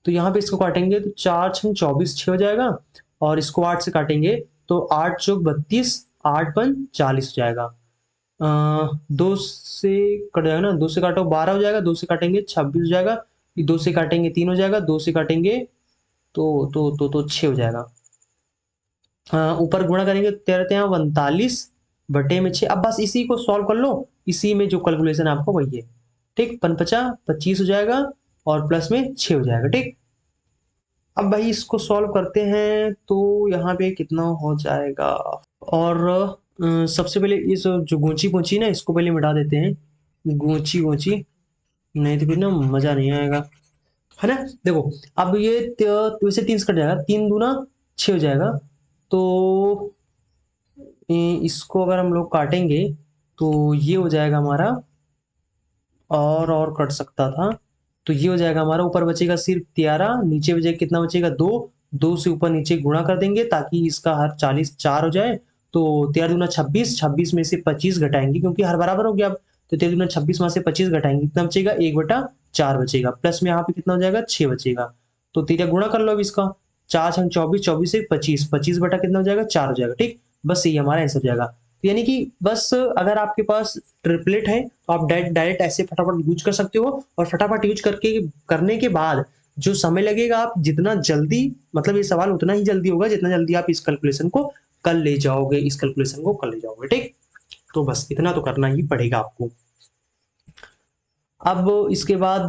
तो यहाँ पे इसको काटेंगे तो 4 6 24 6 हो जाएगा, और इसको 8 से काटेंगे तो 8 चौक 32, 8 5 40 हो जाएगा। 2 से कट जाएगा ना, 2 से काटो 12 हो जाएगा, 2 से काटेंगे 26 हो जाएगा, 2 से काटेंगे 3 हो जाएगा, 2 से काटेंगे तो 6 हो जाएगा। ऊपर गुणा करेंगे 13 39 बटे में 6। अब बस इसी को सॉल्व कर लो, इसी में जो कैलकुलेशन आपको वही है, ठीक। 5 25 हो जाएगा, और प्लस में 6 हो जाएगा, ठीक। अब भाई इसको सॉल्व करते हैं तो यहाँ पे कितना हो जाएगा, और सबसे पहले इस जो गूंची गूंची ना इसको पहले मिटा देते हैं, गूंची गूंची, नहीं तो फिर ना मजा नहीं आएगा, है ना। देखो अब ये वैसे 3 से कट जाएगा, 3 दूना 6 हो जाएगा, तो इसको अगर हम लोग काटेंगे तो ये हो जाएगा हमारा, और कट सकता था, तो ये हो जाएगा हमारा, ऊपर बचेगा सिर्फ 13, नीचे बचेगा कितना बचेगा 2, 2 से ऊपर नीचे गुणा कर देंगे ताकि इसका हर 40 4 हो जाए, तो 13 दूना 26, 26 में से 25 घटाएंगे क्योंकि हर बराबर हो गया अब, तो 13 दूना 26 में से 25 घटाएंगे, कितना बचेगा 1/4 बचेगा, प्लस में यहाँ पे कितना हो जाएगा 6 बचेगा। तो 13 गुणा कर लो अब इसका, 4 6 24, 24 से 25, 25 बटा कितना हो जाएगा 4 हो जाएगा, ठीक। बस ये हमारा आंसर हो जाएगा। तो यानी कि बस अगर आपके पास ट्रिपलेट है तो आप डायरेक्ट ऐसे फटाफट यूज कर सकते हो, और फटाफट यूज करके करने के बाद जो समय लगेगा, आप जितना जल्दी, मतलब ये सवाल उतना ही जल्दी होगा जितना जल्दी आप इस कैलकुलेशन को कर ले जाओगे, इस कैलकुलेशन को कर ले जाओगे, ठीक। तो बस इतना तो करना ही पड़ेगा आपको। अब इसके बाद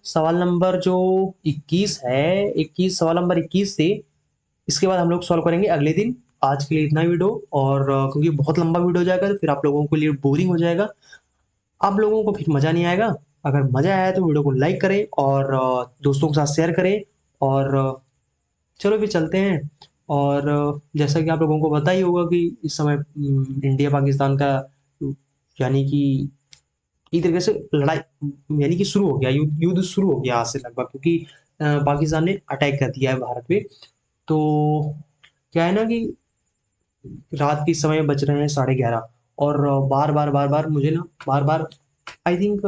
सवाल नंबर जो 21 है, 21 सवाल नंबर 21 से इसके बाद हम लोग सॉल्व करेंगे अगले दिन। आज के लिए इतना वीडियो, और क्योंकि बहुत लंबा वीडियो हो जाएगा तो फिर आप लोगों के लिए बोरिंग हो जाएगा, आप लोगों को फिर मजा नहीं आएगा। अगर मजा आया तो वीडियो को लाइक करें, और दोस्तों के साथ शेयर करें, और चलो फिर चलते हैं। और जैसा कि आप लोगों को पता ही होगा कि इस समय इंडिया पाकिस्तान का यानी कि एक तरीके से लड़ाई यानी कि शुरू हो गया, युद्ध शुरू हो गया आज से लगभग, क्योंकि पाकिस्तान ने अटैक कर दिया है भारत पे। तो क्या है ना कि रात के समय बज रहे हैं 11:30, और बार बार मुझे ना बार बार आई थिंक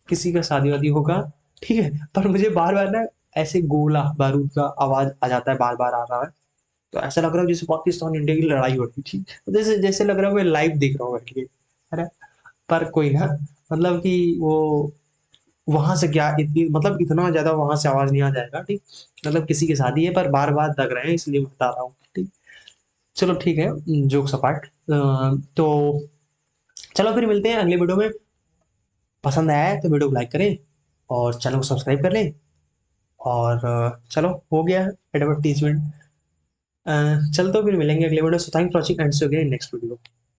किसी का शादी वादी होगा, ठीक है, पर मुझे बार बार ना ऐसे गोला बारूद का आवाज आ जाता है, बार बार आ रहा है। तो ऐसा लग रहा है जैसे पाकिस्तान इंडिया की लड़ाई हो रही थी, जैसे जैसे लग रहा है मैं लाइव देख रहा हूँ बैठ के, है ना। पर कोई ना, मतलब कि वो वहां से क्या इतनी मतलब इतना ज्यादा वहां से आवाज नहीं आ जाएगा, ठीक। मतलब किसी की शादी है पर बार बार लग रहे हैं, इसलिए मैं बता रहा हूँ, ठीक। चलो ठीक है, जोक्स अपार्ट। तो चलो फिर मिलते हैं अगले वीडियो में। पसंद आया है तो वीडियो को लाइक करें और चैनल को सब्सक्राइब कर लें। और चलो हो गया एडवर्टीजमेंट। चल तो फिर मिलेंगे अगले video. So thanks for watching and see you again next video.